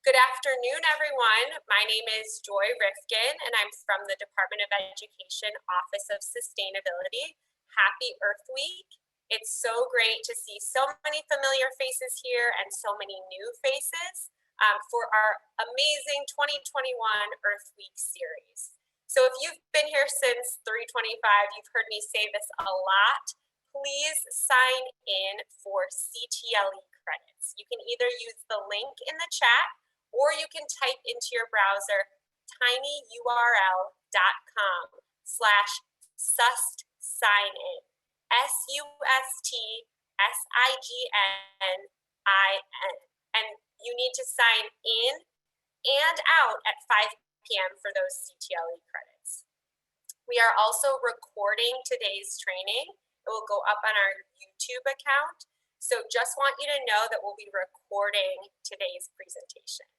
Good afternoon, everyone. My name is Joy Rifkin, and I'm from the Department of Education, Office of Sustainability. Happy Earth Week. It's so great to see so many familiar faces here and so many new faces for our amazing 2021 Earth Week series. So if you've been here since 325, you've heard me say this a lot. Please sign in for CTLE credits. You can either use the link in the chat or you can type into your browser tinyurl.com/sustsignin, SUSTSIGNIN. And you need to sign in and out at 5 p.m. for those CTLE credits. We are also recording today's training. It will go up on our YouTube account. So just want you to know that we'll be recording today's presentation.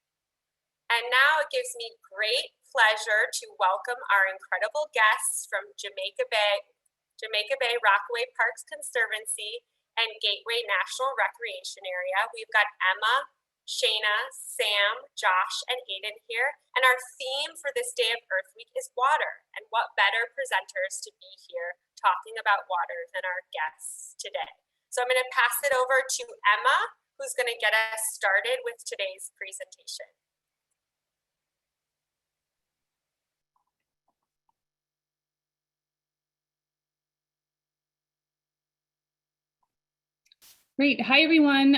And now it gives me great pleasure to welcome our incredible guests from Jamaica Bay-Rockaway Parks Conservancy and Gateway National Recreation Area. We've got Emma, Shayna, Sam, Josh, and Aiden here. And our theme for this day of Earth Week is water. And what better presenters to be here talking about water than our guests today. So I'm going to pass it over to Emma, who's going to get us started with today's presentation. Great. Hi, everyone.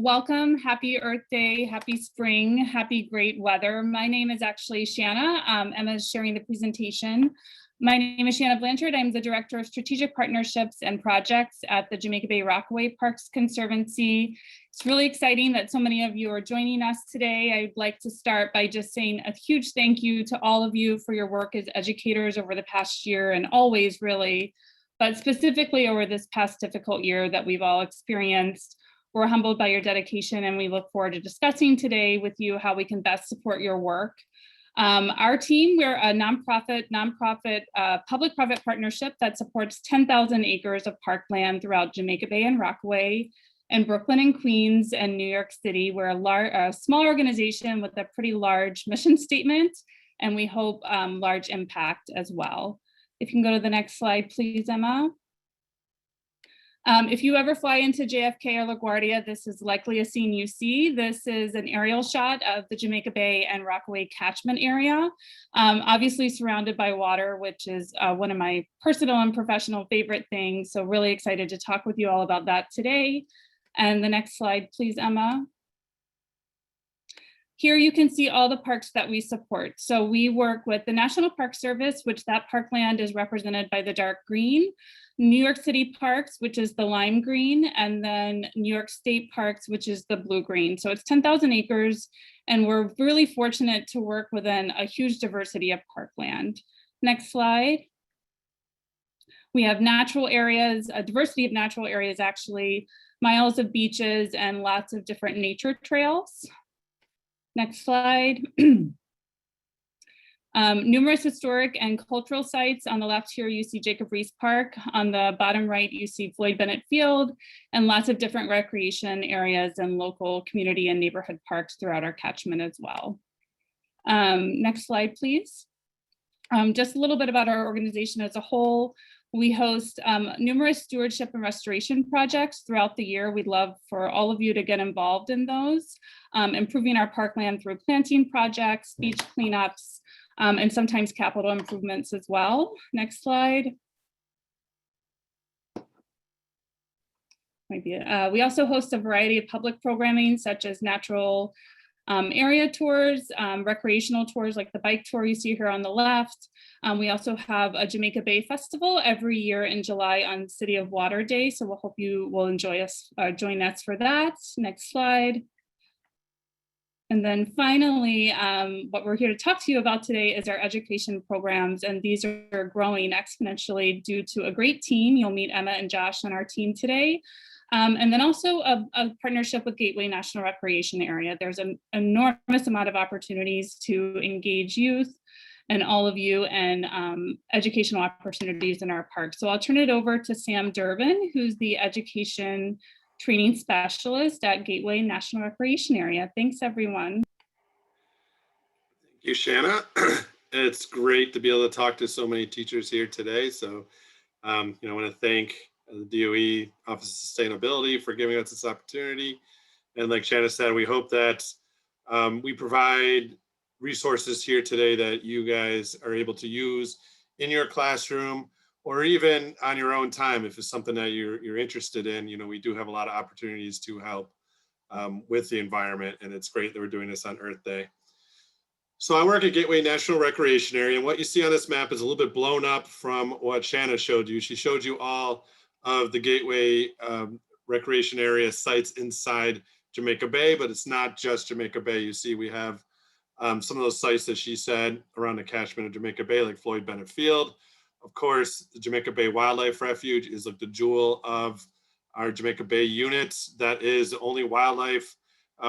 Welcome. Happy Earth Day. Happy spring. Happy great weather. My name is actually Shanna. Emma is sharing the presentation. My name is Shanna Blanchard. I'm the Director of Strategic Partnerships and Projects at the Jamaica Bay-Rockaway Parks Conservancy. It's really exciting that so many of you are joining us today. I'd like to start by just saying a huge thank you to all of you for your work as educators over the past year and always really, but specifically over this past difficult year that we've all experienced. We're humbled by your dedication and we look forward to discussing today with you how we can best support your work. Our team, we're a nonprofit public-private partnership that supports 10,000 acres of parkland throughout Jamaica Bay and Rockaway, and Brooklyn and Queens and New York City. We're a small organization with a pretty large mission statement, and we hope large impact as well. If you can go to the next slide, please, Emma. If you ever fly into JFK or LaGuardia, this is likely a scene you see. This is an aerial shot of the Jamaica Bay and Rockaway catchment area, obviously surrounded by water, which is one of my personal and professional favorite things. So really excited to talk with you all about that today. And the next slide, please, Emma. Here you can see all the parks that we support. So we work with the National Park Service, which that parkland is represented by the dark green, New York City Parks, which is the lime green, and then New York State Parks, which is the blue green. So it's 10,000 acres, and we're really fortunate to work within a huge diversity of parkland. Next slide. We have natural areas, a diversity of natural areas actually, miles of beaches and lots of different nature trails. Next slide. Numerous historic and cultural sites. On the left here, you see Jacob Riis Park. On the bottom right, you see Floyd Bennett Field, and lots of different recreation areas and local community and neighborhood parks throughout our catchment as well. Next slide, please. Just a little bit about our organization as a whole. We host numerous stewardship and restoration projects throughout the year. We'd love for all of you to get involved in those, improving our parkland through planting projects, beach cleanups, and sometimes capital improvements as well. Next slide. We also host a variety of public programming such as natural area tours, recreational tours like the bike tour you see here on the left. We also have a Jamaica Bay Festival every year in July on City of Water Day. So we'll hope you will join us for that. Next slide. And then finally, what we're here to talk to you about today is our education programs, and these are growing exponentially due to a great team. You'll meet Emma and Josh on our team today. And then also a partnership with Gateway National Recreation Area. There's an enormous amount of opportunities to engage youth and all of you and educational opportunities in our park. So I'll turn it over to Sam Durbin, who's the education training specialist at Gateway National Recreation Area. Thanks, everyone. you, Shanna. It's great to be able to talk to so many teachers here today. So, I want to thank the DOE Office of Sustainability for giving us this opportunity. And like Shanna said, we hope that we provide resources here today that you guys are able to use in your classroom or even on your own time if it's something that you're interested in. We do have a lot of opportunities to help with the environment, and it's great that we're doing this on Earth Day. So I work at Gateway National Recreation Area, and what you see on this map is a little bit blown up from what Shanna showed you. She showed you all of the Gateway Recreation Area sites inside Jamaica Bay, but it's not just Jamaica Bay. You see we have some of those sites that she said around the catchment of Jamaica Bay, like Floyd Bennett Field. Of course, the Jamaica Bay Wildlife Refuge is like the jewel of our Jamaica Bay unit. That is the only wildlife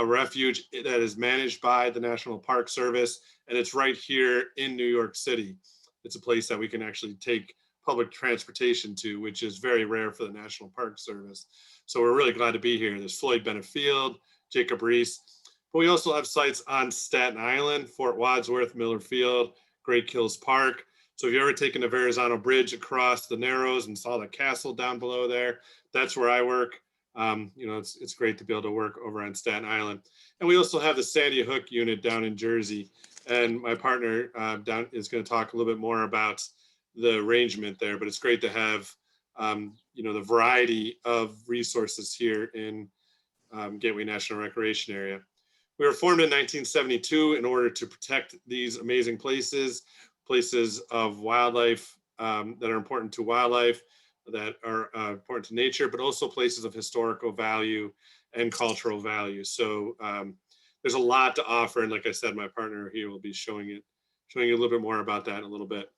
refuge that is managed by the National Park Service, and it's right here in New York City. It's a place that we can actually take public transportation to, which is very rare for the National Park Service. So we're really glad to be here. There's Floyd Bennett Field, Jacob Reese, but we also have sites on Staten Island, Fort Wadsworth, Miller Field, Great Kills Park. So if you've ever taken the Verrazano Bridge across the Narrows and saw the castle down below there, that's where I work. It's great to be able to work over on Staten Island. And we also have the Sandy Hook unit down in Jersey. And my partner down is going to talk a little bit more about the arrangement there, but it's great to have, the variety of resources here in Gateway National Recreation Area. We were formed in 1972 in order to protect these amazing places of wildlife that are important to wildlife, that are important to nature, but also places of historical value and cultural value. So there's a lot to offer. And like I said, my partner here will be showing you a little bit more about that in a little bit.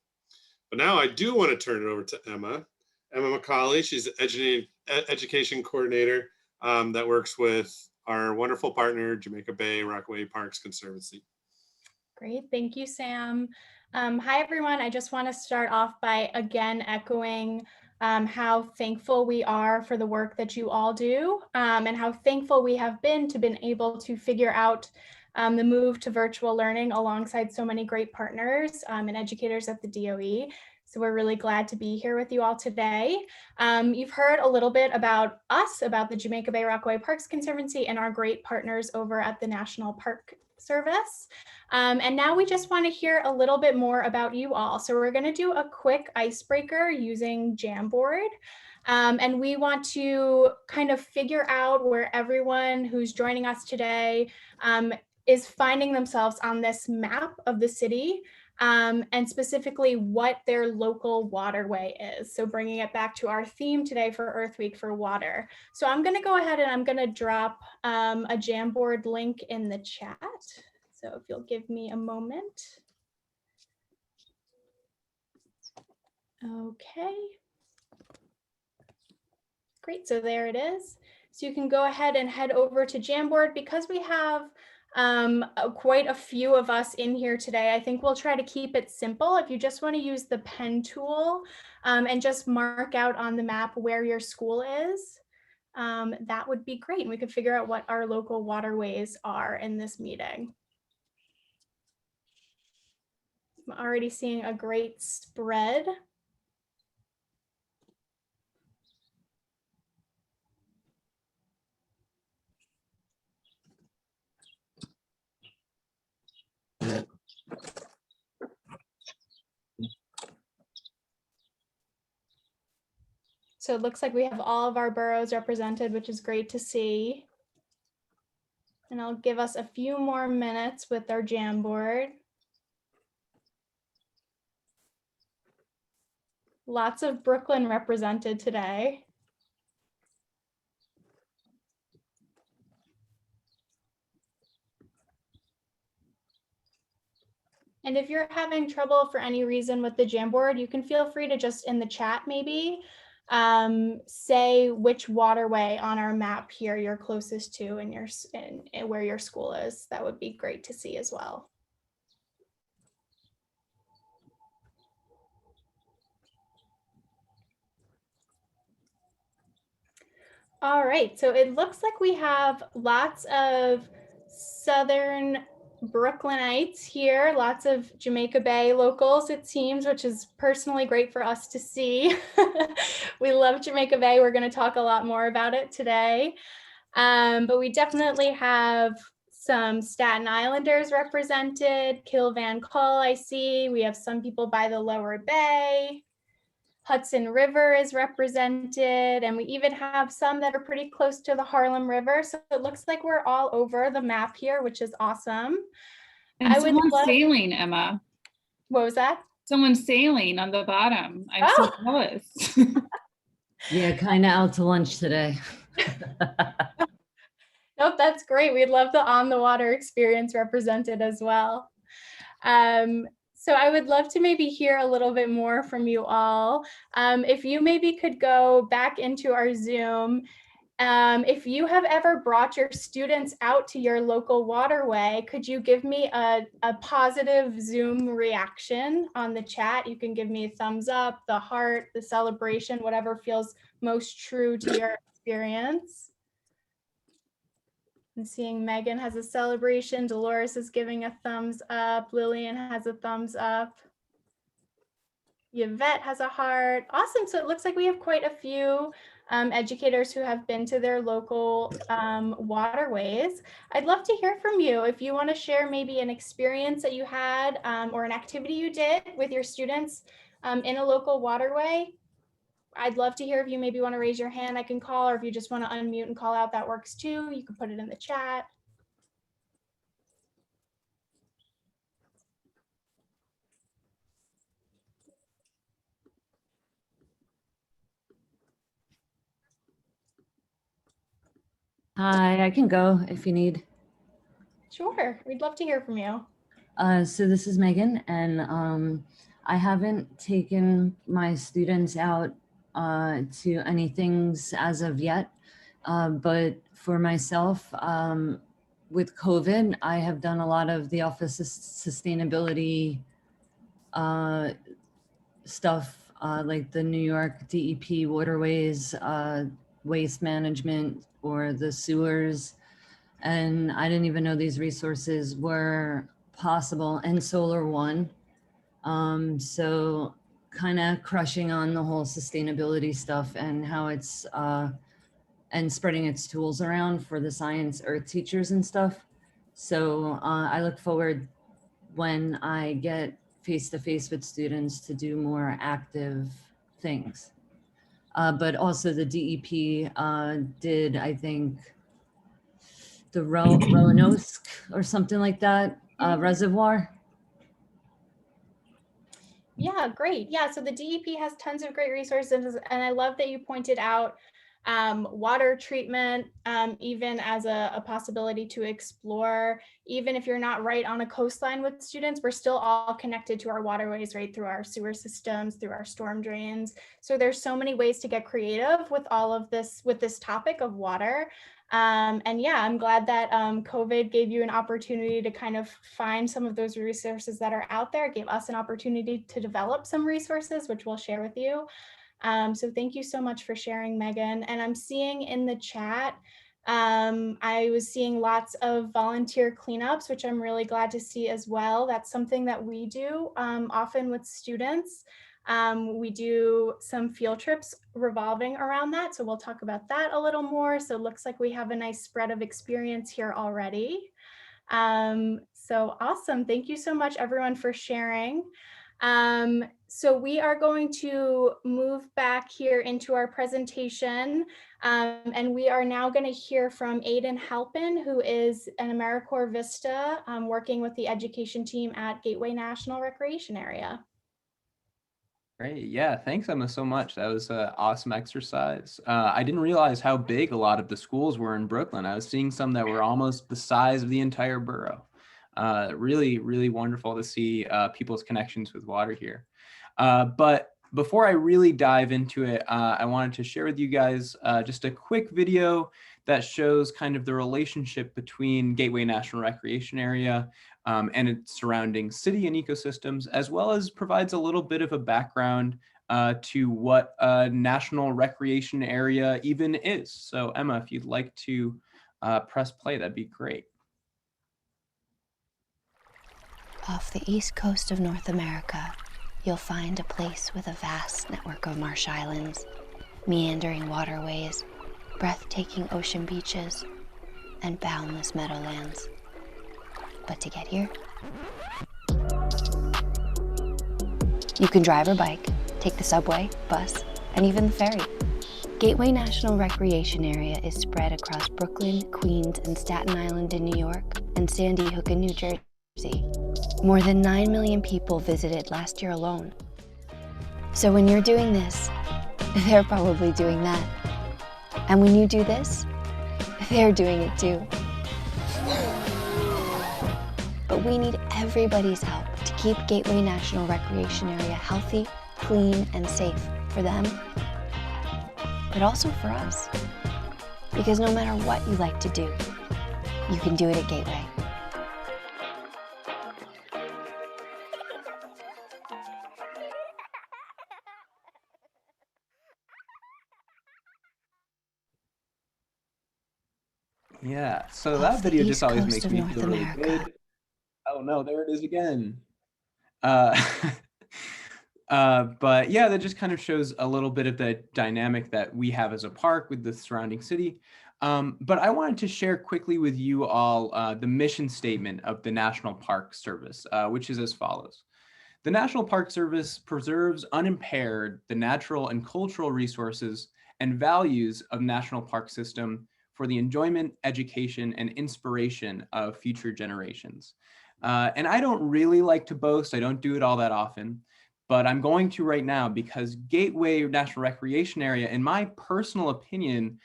But now I do want to turn it over to Emma Mccauley. She's an education coordinator that works with our wonderful partner, Jamaica Bay-Rockaway Parks Conservancy. Great, thank you, Sam. Hi, everyone. I just want to start off by again echoing how thankful we are for the work that you all do and how thankful we have been able to figure out the move to virtual learning alongside so many great partners and educators at the DOE. So we're really glad to be here with you all today. You've heard a little bit about us, about the Jamaica Bay-Rockaway Parks Conservancy and our great partners over at the National Park Service. And now we just want to hear a little bit more about you all. So we're going to do a quick icebreaker using Jamboard. And we want to kind of figure out where everyone who's joining us today is finding themselves on this map of the city. And specifically what their local waterway is. So bringing it back to our theme today for Earth Week for water. So I'm going to go ahead and I'm going to drop a Jamboard link in the chat. So if you'll give me a moment. Okay. Great, so there it is. So you can go ahead and head over to Jamboard. Because we have quite a few of us in here today, I think we'll try to keep it simple. If you just want to use the pen tool and just mark out on the map where your school is, that would be great. And we could figure out what our local waterways are in this meeting. I'm already seeing a great spread. So it looks like we have all of our boroughs represented, which is great to see. And I'll give us a few more minutes with our Jamboard. Lots of Brooklyn represented today. And if you're having trouble for any reason with the Jamboard, you can feel free to just in the chat maybe say which waterway on our map here you're closest to and where your school is. That would be great to see as well. All right, so it looks like we have lots of southern Brooklynites here, lots of Jamaica Bay locals, it seems, which is personally great for us to see. We love Jamaica Bay. We're going to talk a lot more about it today. But we definitely have some Staten Islanders represented, Kilvan Call, I see. We have some people by the Lower Bay. Hudson River is represented, and we even have some that are pretty close to the Harlem River. So it looks like we're all over the map here, which is awesome. And someone's sailing, Emma. What was that? Someone's sailing on the bottom. I'm so jealous. Yeah, kind of out to lunch today. Nope, that's great. We'd love the on the water experience represented as well. So I would love to maybe hear a little bit more from you all. If you maybe could go back into our Zoom, if you have ever brought your students out to your local waterway, could you give me a positive Zoom reaction on the chat? You can give me a thumbs up, the heart, the celebration, whatever feels most true to your experience. I'm seeing Megan has a celebration. Dolores is giving a thumbs up. Lillian has a thumbs up. Yvette has a heart. Awesome. So it looks like we have quite a few educators who have been to their local waterways. I'd love to hear from you. If you want to share maybe an experience that you had or an activity you did with your students in a local waterway, I'd love to hear if you maybe want to raise your hand, I can call, or if you just want to unmute and call out, that works too. You can put it in the chat. Hi, I can go if you need. Sure, we'd love to hear from you. So this is Megan, and I haven't taken my students out to any things as of yet, but for myself, with COVID, I have done a lot of the Office of Sustainability stuff, like the New York DEP waterways, waste management, or the sewers. And I didn't even know these resources were possible, and Solar One. So kind of crushing on the whole sustainability stuff and how it's, and spreading its tools around for the science earth teachers and stuff. So I look forward when I get face-to-face with students to do more active things. But also the DEP did, I think, the Roanoke or something like that, reservoir. Yeah, great. Yeah, so the DEP has tons of great resources, and I love that you pointed out water treatment, even as a possibility to explore. Even if you're not right on a coastline with students, we're still all connected to our waterways, right, through our sewer systems, through our storm drains. So there's so many ways to get creative with all of this, with this topic of water. And yeah, I'm glad that COVID gave you an opportunity to kind of find some of those resources that are out there. It gave us an opportunity to develop some resources, which we'll share with you. So thank you so much for sharing, Megan. And I'm seeing in the chat, I was seeing lots of volunteer cleanups, which I'm really glad to see as well. That's something that we do often with students. We do some field trips revolving around that. So we'll talk about that a little more. So it looks like we have a nice spread of experience here already. So awesome. Thank you so much, everyone, for sharing. So we are going to move back here into our presentation, and we are now going to hear from Aidan Halpin, who is an AmeriCorps Vista working with the education team at Gateway National Recreation Area. Great. Yeah, thanks, Emma, so much. That was an awesome exercise. I didn't realize how big a lot of the schools were in Brooklyn. I was seeing some that were almost the size of the entire borough. Really, really wonderful to see people's connections with water here. But before I really dive into it, I wanted to share with you guys just a quick video that shows kind of the relationship between Gateway National Recreation Area and its surrounding city and ecosystems, as well as provides a little bit of a background to what a national recreation area even is. So Emma, if you'd like to press play, that'd be great. Off the east coast of North America, you'll find a place with a vast network of marsh islands, meandering waterways, breathtaking ocean beaches, and boundless meadowlands. But to get here, you can drive or bike, take the subway, bus, and even the ferry. Gateway National Recreation Area is spread across Brooklyn, Queens, and Staten Island in New York, and Sandy Hook in New Jersey. More than 9 million people visited last year alone. So when you're doing this, they're probably doing that. And when you do this, they're doing it too. But we need everybody's help to keep Gateway National Recreation Area healthy, clean, and safe for them, but also for us. Because no matter what you like to do, you can do it at Gateway. Yeah, so Off that the video just east always coast makes of me North feel really America. good. Oh no, there it is again. Uh, but yeah, that just kind of shows a little bit of the dynamic that we have as a park with the surrounding city. But I wanted to share quickly with you all the mission statement of the National Park Service, which is as follows. The National Park Service preserves unimpaired the natural and cultural resources and values of national park system for the enjoyment, education, and inspiration of future generations. And I don't really like to boast, I don't do it all that often, but I'm going to right now because Gateway National Recreation Area, in my personal opinion,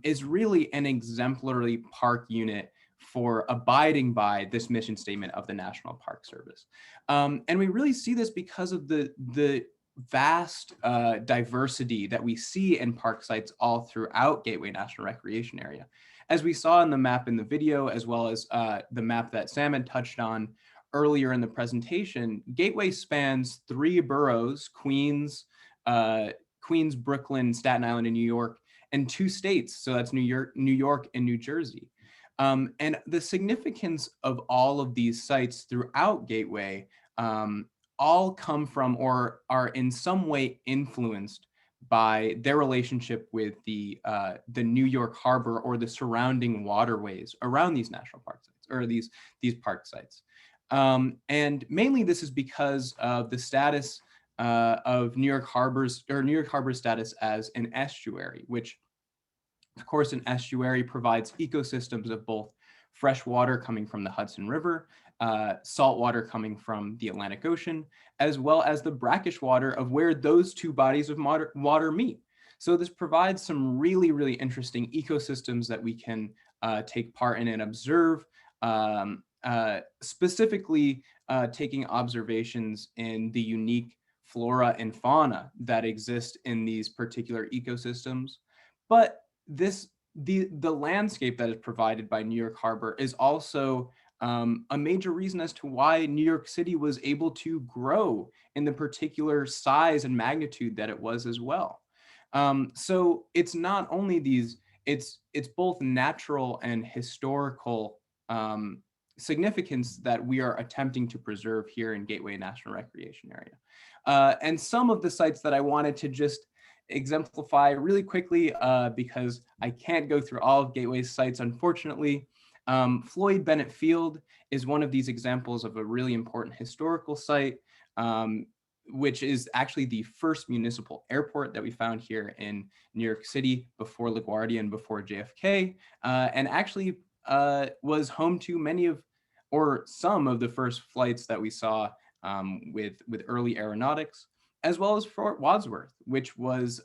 is really an exemplary park unit for abiding by this mission statement of the National Park Service. And we really see this because of the vast diversity that we see in park sites all throughout Gateway National Recreation Area. As we saw in the map in the video, as well as the map that Sam had touched on earlier in the presentation, Gateway spans 3 boroughs, Queens, Brooklyn, Staten Island, and New York, and 2 states. So that's New York and New Jersey. And the significance of all of these sites throughout Gateway all come from or are in some way influenced by their relationship with the New York Harbor or the surrounding waterways around these national park sites or these park sites. And mainly this is because of the status of New York Harbor's status as an estuary, which of course an estuary provides ecosystems of both fresh water coming from the Hudson River, salt water coming from the Atlantic Ocean, as well as the brackish water of where those 2 bodies of water meet. So this provides some really, really interesting ecosystems that we can take part in and observe, specifically taking observations in the unique flora and fauna that exist in these particular ecosystems. But the landscape that is provided by New York Harbor is also a major reason as to why New York City was able to grow in the particular size and magnitude that it was as well. So it's not only it's both natural and historical significance that we are attempting to preserve here in Gateway National Recreation Area. And some of the sites that I wanted to just exemplify really quickly because I can't go through all of Gateway's sites, unfortunately. Floyd Bennett Field is one of these examples of a really important historical site, which is actually the first municipal airport that we found here in New York City before LaGuardia and before JFK, and actually was home to many of, or some of the first flights that we saw with early aeronautics, as well as Fort Wadsworth, which was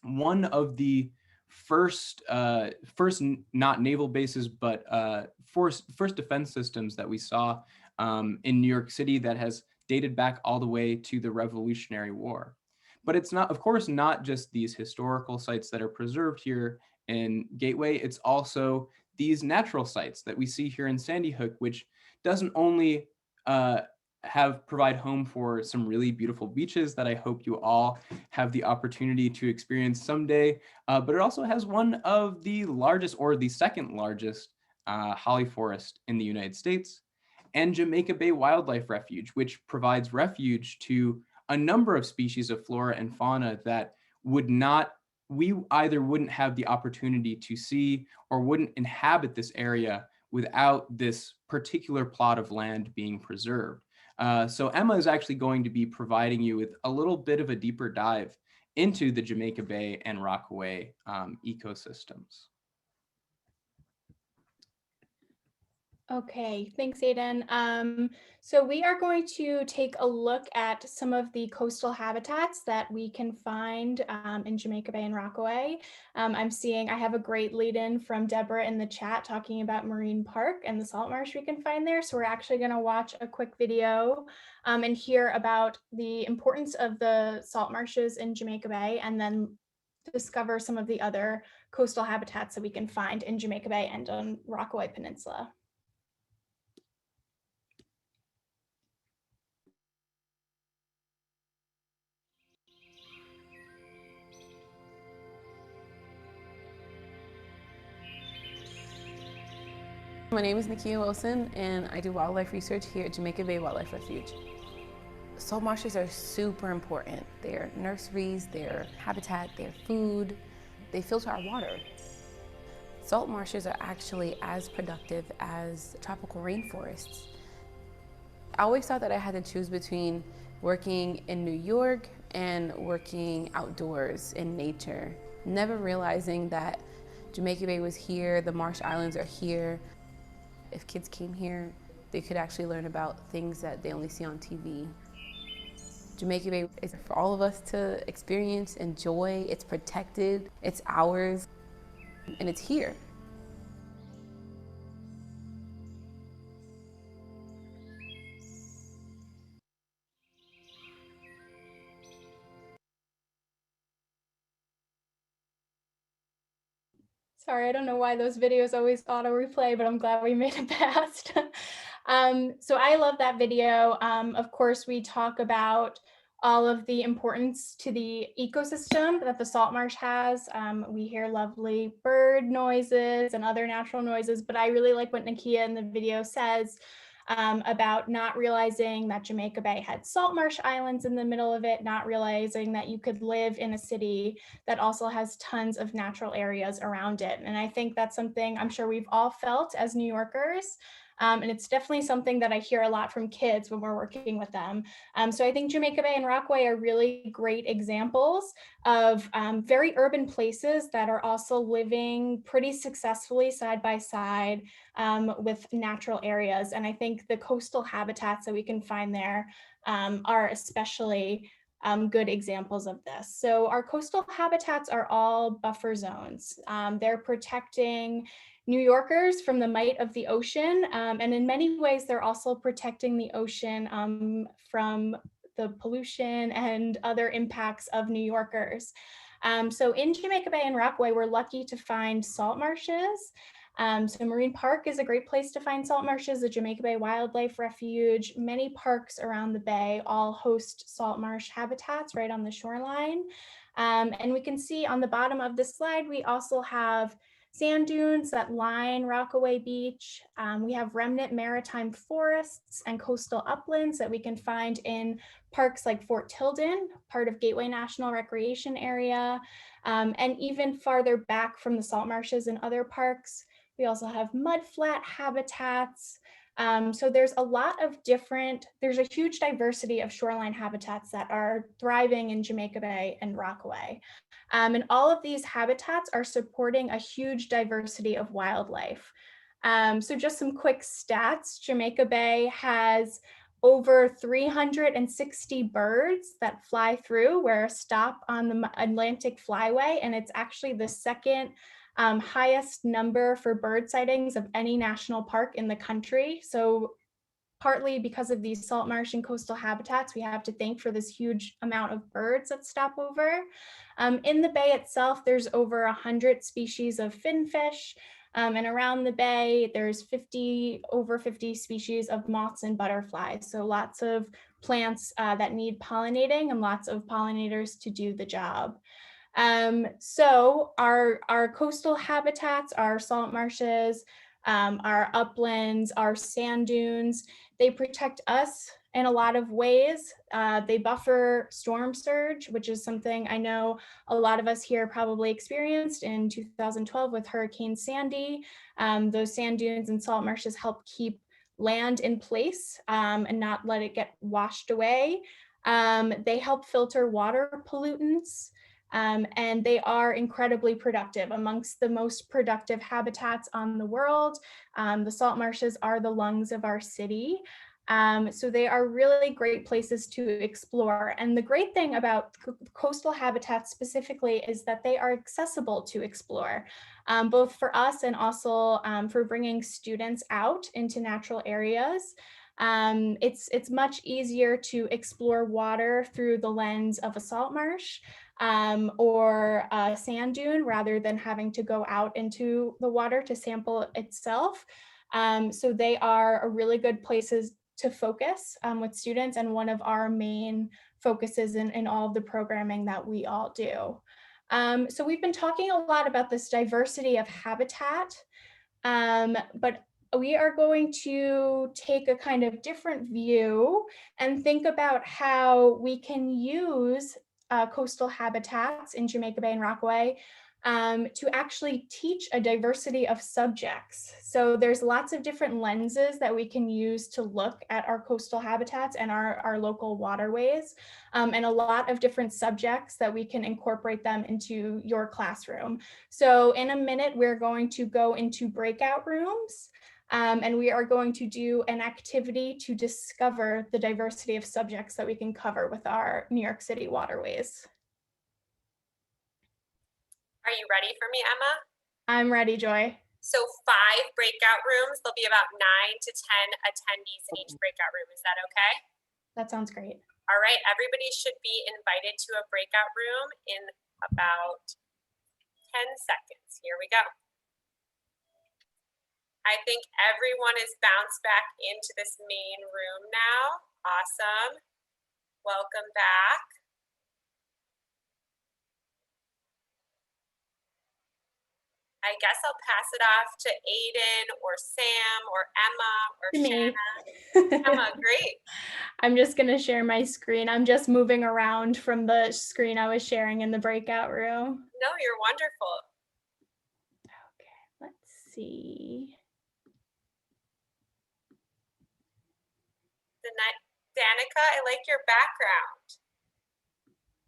one of the first not naval bases, but first defense systems that we saw in New York City that has dated back all the way to the Revolutionary War. But it's not, of course, not just these historical sites that are preserved here in Gateway. It's also these natural sites that we see here in Sandy Hook, which doesn't only provide home for some really beautiful beaches that I hope you all have the opportunity to experience someday, but it also has one of the largest, or the second largest, holly forest in the United States. and Jamaica Bay Wildlife Refuge, which provides refuge to a number of species of flora and fauna that we either wouldn't have the opportunity to see or wouldn't inhabit this area without this particular plot of land being preserved. So Emma is actually going to be providing you with a little bit of a deeper dive into the Jamaica Bay and Rockaway ecosystems. Okay, thanks, Aiden. So we are going to take a look at some of the coastal habitats that we can find in Jamaica Bay and Rockaway. I'm seeing I have a great lead in from Deborah in the chat talking about Marine Park and the salt marsh we can find there. So we're actually going to watch a quick video and hear about the importance of the salt marshes in Jamaica Bay, and then discover some of the other coastal habitats that we can find in Jamaica Bay and on Rockaway Peninsula. My name is Nikia Wilson, and I do wildlife research here at Jamaica Bay Wildlife Refuge. Salt marshes are super important. They're nurseries, they're habitat, they're food, they filter our water. Salt marshes are actually as productive as tropical rainforests. I always thought that I had to choose between working in New York and working outdoors in nature, never realizing that Jamaica Bay was here, the Marsh Islands are here. If kids came here, they could actually learn about things that they only see on TV. Jamaica Bay is for all of us to experience, enjoy. It's protected, it's ours, and it's here. Sorry, I don't know why those videos always auto replay, but I'm glad we made it past. So I love that video. Of course, we talk about all of the importance to the ecosystem that the salt marsh has. We hear lovely bird noises and other natural noises, but I really like what Nikia in the video says about not realizing that Jamaica Bay had salt marsh islands in the middle of it, not realizing that you could live in a city that also has tons of natural areas around it. And I think that's something I'm sure we've all felt as New Yorkers. And it's definitely something that I hear a lot from kids when we're working with them. So I think Jamaica Bay and Rockaway are really great examples of very urban places that are also living pretty successfully side by side with natural areas. And I think the coastal habitats that we can find there are especially good examples of this. So our coastal habitats are all buffer zones. They're protecting New Yorkers from the might of the ocean. And in many ways, they're also protecting the ocean from the pollution and other impacts of New Yorkers. So in Jamaica Bay and Rockaway, we're lucky to find salt marshes. So Marine Park is a great place to find salt marshes, the Jamaica Bay Wildlife Refuge. Many parks around the bay all host salt marsh habitats right on the shoreline. And we can see on the bottom of this slide, we also have sand dunes that line Rockaway Beach. We have remnant maritime forests and coastal uplands that we can find in parks like Fort Tilden, part of Gateway National Recreation Area, and even farther back from the salt marshes in other parks. We also have mudflat habitats. So there's a lot of there's a huge diversity of shoreline habitats that are thriving in Jamaica Bay and Rockaway. And all of these habitats are supporting a huge diversity of wildlife. So just some quick stats. Jamaica Bay has over 360 birds that fly through. We're a stop on the Atlantic Flyway, and it's actually the second highest number for bird sightings of any national park in the country. So partly because of these salt marsh and coastal habitats, we have to thank for this huge amount of birds that stop over. In the bay itself, there's over 100 species of finfish. And around the bay, there's over 50 species of moths and butterflies. So lots of plants that need pollinating and lots of pollinators to do the job. So our coastal habitats, our salt marshes, our uplands, our sand dunes. They protect us in a lot of ways. They buffer storm surge, which is something I know a lot of us here probably experienced in 2012 with Hurricane Sandy. Those sand dunes and salt marshes help keep land in place and not let it get washed away. They help filter water pollutants. And they are incredibly productive, amongst the most productive habitats on the world. The salt marshes are the lungs of our city. So they are really great places to explore. And the great thing about coastal habitats specifically is that they are accessible to explore, both for us and also for bringing students out into natural areas. It's much easier to explore water through the lens of a salt marsh or a sand dune rather than having to go out into the water to sample itself. So they are a really good places to focus with students, and one of our main focuses in all of the programming that we all do. So we've been talking a lot about this diversity of habitat, but we are going to take a kind of different view and think about how we can use coastal habitats in Jamaica Bay and Rockaway to actually teach a diversity of subjects. So there's lots of different lenses that we can use to look at our coastal habitats and our local waterways, and a lot of different subjects that we can incorporate them into your classroom. So in a minute, we're going to go into breakout rooms. And we are going to do an activity to discover the diversity of subjects that we can cover with our New York City waterways. Are you ready for me, Emma? I'm ready, Joy. So 5 breakout rooms. There'll be about 9 to 10 attendees in each breakout room. Is that okay? That sounds great. All right, everybody should be invited to a breakout room in about 10 seconds. Here we go. I think everyone is bounced back into this main room now. Awesome. Welcome back. I guess I'll pass it off to Aiden or Sam or Emma or Shanna. Emma, great. I'm just going to share my screen. I'm just moving around from the screen I was sharing in the breakout room. No, you're wonderful. Okay, let's see. Danica, I like your background.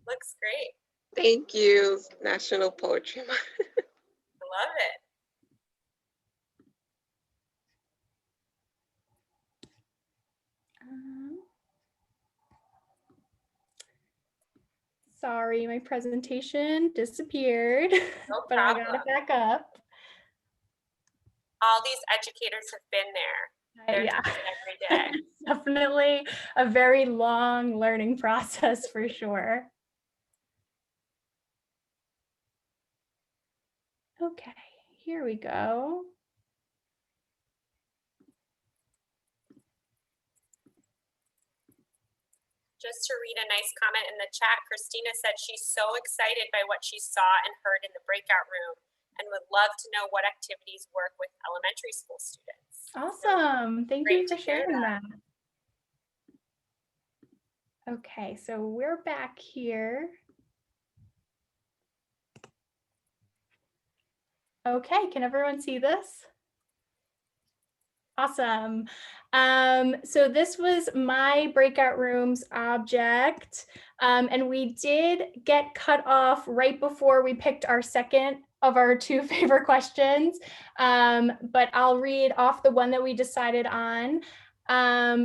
Looks great. Thank you, National Poetry Month. I love it. Sorry, my presentation disappeared, No but I problem. got it back up. All these educators have been there. They're Yeah, doing it every day. Definitely a very long learning process for sure. Okay, here we go. Just to read a nice comment in the chat, Christina said she's so excited by what she saw and heard in the breakout room and would love to know what activities work with elementary school students. Awesome. Thank you great for to hear sharing that. Okay, so we're back here. Okay, can everyone see this? Awesome. So this was my breakout rooms object, and we did get cut off right before we picked our second of our 2 favorite questions, but I'll read off the one that we decided on.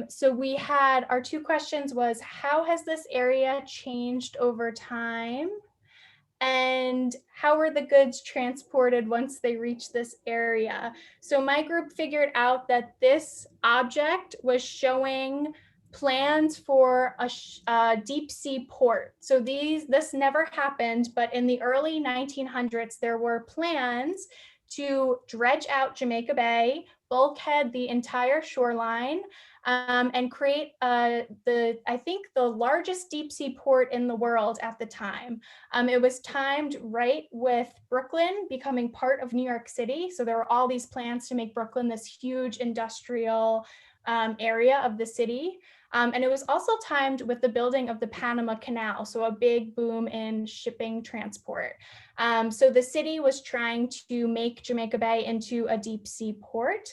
So we had our 2 questions was, how has this area changed over time? And how were the goods transported once they reached this area? So my group figured out that this object was showing plans for a deep sea port. So this never happened, but in the early 1900s, there were plans to dredge out Jamaica Bay, bulkhead the entire shoreline and create I think the largest deep sea port in the world at the time. It was timed right with Brooklyn becoming part of New York City. So there were all these plans to make Brooklyn this huge industrial area of the city. And it was also timed with the building of the Panama Canal, so a big boom in shipping transport. So the city was trying to make Jamaica Bay into a deep sea port.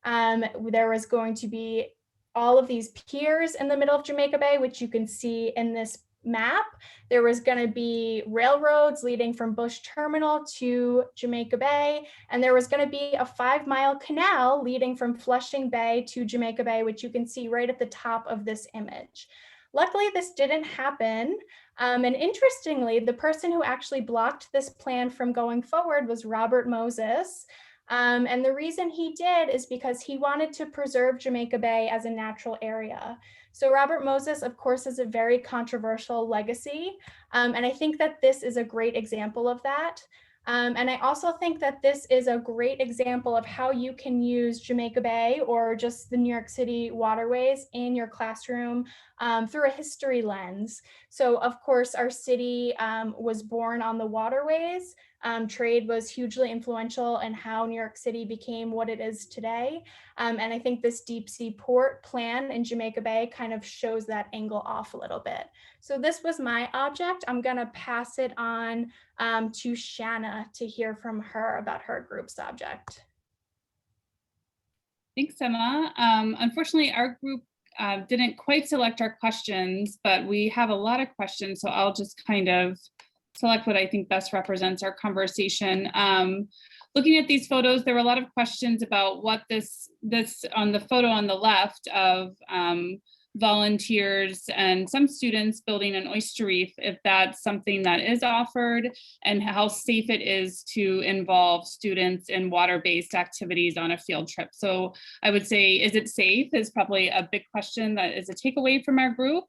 There was going to be all of these piers in the middle of Jamaica Bay, which you can see in this map. There was going to be railroads leading from Bush Terminal to Jamaica Bay, and there was going to be a 5-mile canal leading from Flushing Bay to Jamaica Bay, which you can see right at the top of this image. Luckily, this didn't happen. And interestingly, the person who actually blocked this plan from going forward was Robert Moses. And the reason he did is because he wanted to preserve Jamaica Bay as a natural area. So Robert Moses, of course, has a very controversial legacy. And I think that this is a great example of that. And I also think that this is a great example of how you can use Jamaica Bay or just the New York City waterways in your classroom through a history lens. So of course, our city was born on the waterways. Trade was hugely influential in how New York City became what it is today. And I think this deep sea port plan in Jamaica Bay kind of shows that angle off a little bit. So this was my object. I'm gonna pass it on to Shanna to hear from her about her group's object. Thanks, Emma. Unfortunately, our group didn't quite select our questions, but we have a lot of questions, so I'll just kind of select what I think best represents our conversation. Looking at these photos, there were a lot of questions about what this on the photo on the left of volunteers and some students building an oyster reef, if that's something that is offered, and how safe it is to involve students in water-based activities on a field trip. So I would say, is it safe is probably a big question that is a takeaway from our group.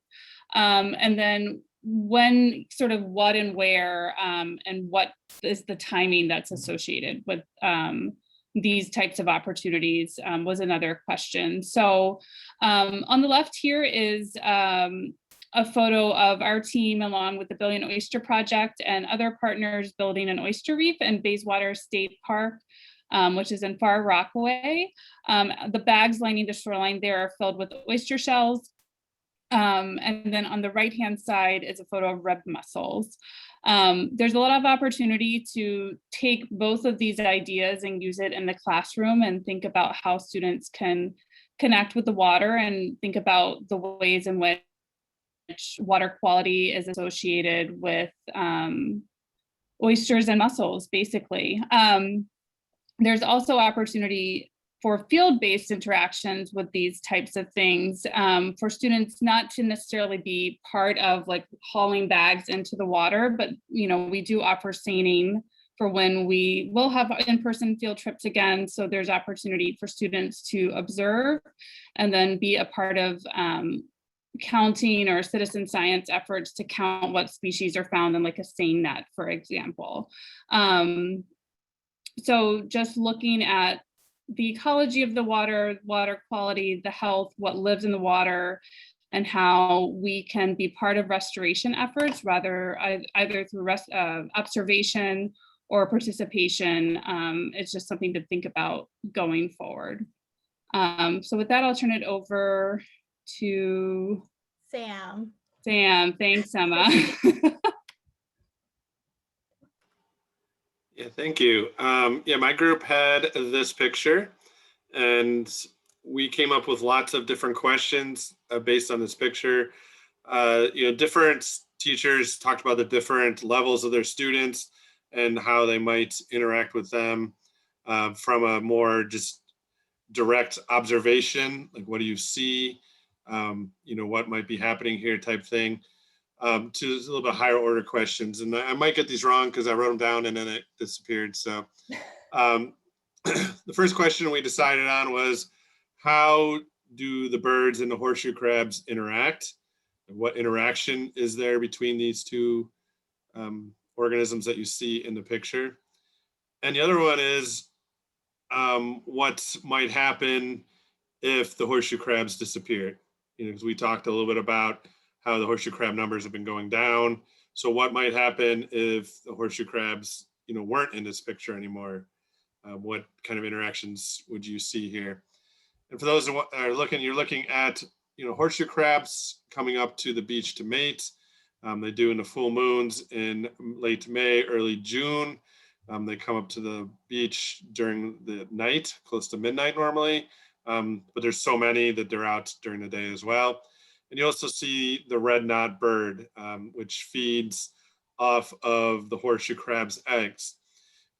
And then when, sort of what and where, and what is the timing that's associated with these types of opportunities was another question. So on the left here is a photo of our team along with the Billion Oyster Project and other partners building an oyster reef in Bayswater State Park, which is in Far Rockaway. The bags lining the shoreline there are filled with oyster shells. And then on the right-hand side is a photo of red mussels. There's a lot of opportunity to take both of these ideas and use it in the classroom and think about how students can connect with the water and think about the ways in which water quality is associated with oysters and mussels, basically. There's also opportunity for field-based interactions with these types of things, for students not to necessarily be part of like hauling bags into the water, but we do offer seining for when we will have in-person field trips again. So there's opportunity for students to observe and then be a part of counting or citizen science efforts to count what species are found in like a seine net, for example. So just looking at the ecology of the water, water quality, the health, what lives in the water, and how we can be part of restoration efforts, rather either through observation or participation. It's just something to think about going forward. So with that, I'll turn it over to Sam. Sam. Thanks, Emma. Yeah, thank you. Yeah, my group had this picture, and we came up with lots of different questions based on this picture. Different teachers talked about the different levels of their students and how they might interact with them from a more just direct observation, like what do you see, what might be happening here type thing. To a little bit higher order questions. And I might get these wrong because I wrote them down and then it disappeared. So the first question we decided on was, how do the birds and the horseshoe crabs interact? What interaction is there between these two organisms that you see in the picture? And the other one is, what might happen if the horseshoe crabs disappeared. Because we talked a little bit about how the horseshoe crab numbers have been going down. So what might happen if the horseshoe crabs, weren't in this picture anymore? What kind of interactions would you see here? And for those who are looking, you're looking at, horseshoe crabs coming up to the beach to mate. They do in the full moons in late May, early June. They come up to the beach during the night, close to midnight normally. But there's so many that they're out during the day as well. And you also see the red knot bird, which feeds off of the horseshoe crab's eggs.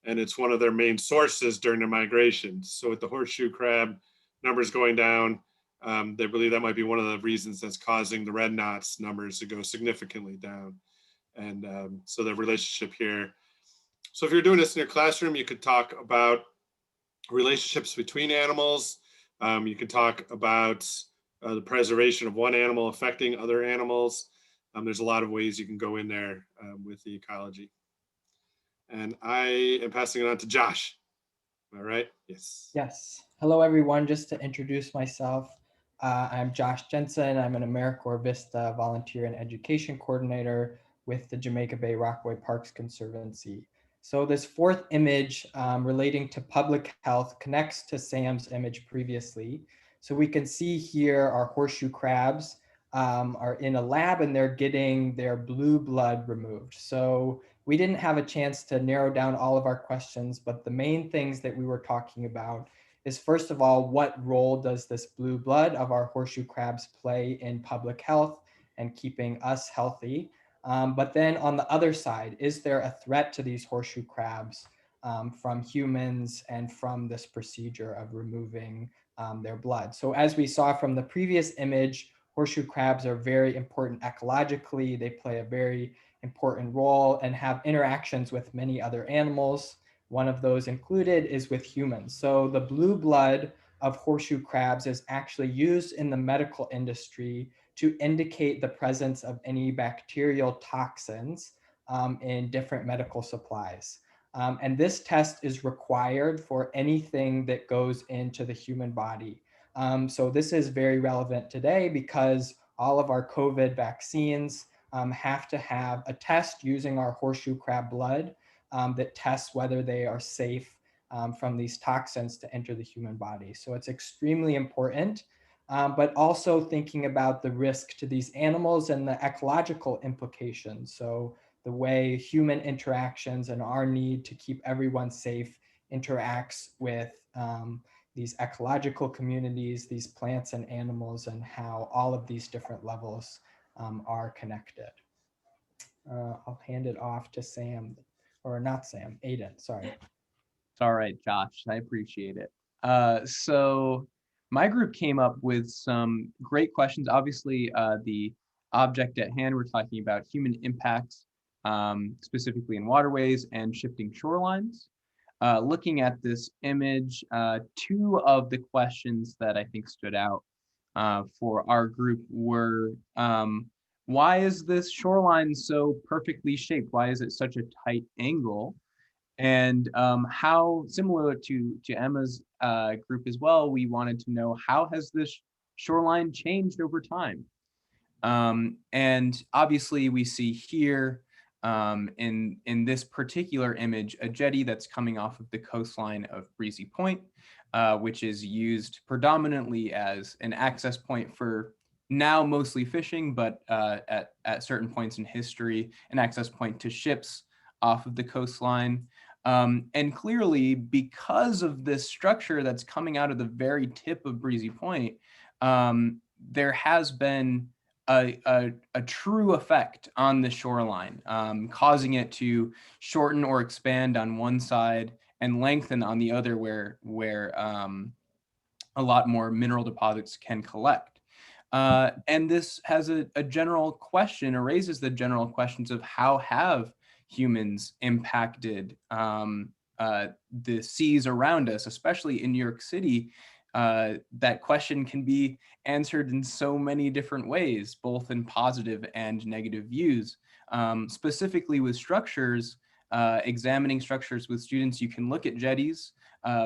And it's one of their main sources during their migrations. So with the horseshoe crab numbers going down, they believe that might be one of the reasons that's causing the red knots numbers to go significantly down. And so the relationship here. So if you're doing this in your classroom, you could talk about relationships between animals. You can talk about the preservation of one animal affecting other animals. There's a lot of ways you can go in there with the ecology. And I am passing it on to Josh. All right. Yes. Yes. Hello, everyone. Just to introduce myself, I'm Josh Jensen. I'm an AmeriCorps Vista volunteer and education coordinator with the Jamaica Bay-Rockaway Parks Conservancy. So this fourth image relating to public health connects to Sam's image previously. So we can see here our horseshoe crabs are in a lab and they're getting their blue blood removed. So we didn't have a chance to narrow down all of our questions, but the main things that we were talking about is, first of all, what role does this blue blood of our horseshoe crabs play in public health and keeping us healthy? But then on the other side, is there a threat to these horseshoe crabs from humans and from this procedure of removing their blood? So as we saw from the previous image, horseshoe crabs are very important ecologically. They play a very important role and have interactions with many other animals. One of those included is with humans. So the blue blood of horseshoe crabs is actually used in the medical industry to indicate the presence of any bacterial toxins in different medical supplies. And this test is required for anything that goes into the human body. So this is very relevant today because all of our COVID vaccines have to have a test using our horseshoe crab blood that tests whether they are safe from these toxins to enter the human body. So it's extremely important, but also thinking about the risk to these animals and the ecological implications. So the way human interactions and our need to keep everyone safe interacts with these ecological communities, these plants and animals, and how all of these different levels are connected. I'll hand it off to Sam, or not Sam, Aiden, sorry. It's all right, Josh. I appreciate it. So my group came up with some great questions. Obviously, the object at hand, we're talking about human impacts, specifically in waterways and shifting shorelines. Looking at this image, two of the questions that I think stood out for our group were, why is this shoreline so perfectly shaped? Why is it such a tight angle? And how, similar to Emma's group as well, we wanted to know, how has this shoreline changed over time? And obviously we see here in this particular image, a jetty that's coming off of the coastline of Breezy Point, which is used predominantly as an access point for now mostly fishing, but at certain points in history, an access point to ships off of the coastline. And clearly, because of this structure that's coming out of the very tip of Breezy Point, there has been a true effect on the shoreline, causing it to shorten or expand on one side and lengthen on the other, where a lot more mineral deposits can collect. And this has a general question, or raises the general questions of how have humans impacted the seas around us, especially in New York City. That question can be answered in so many different ways, both in positive and negative views. Specifically with structures, examining structures with students, you can look at jetties,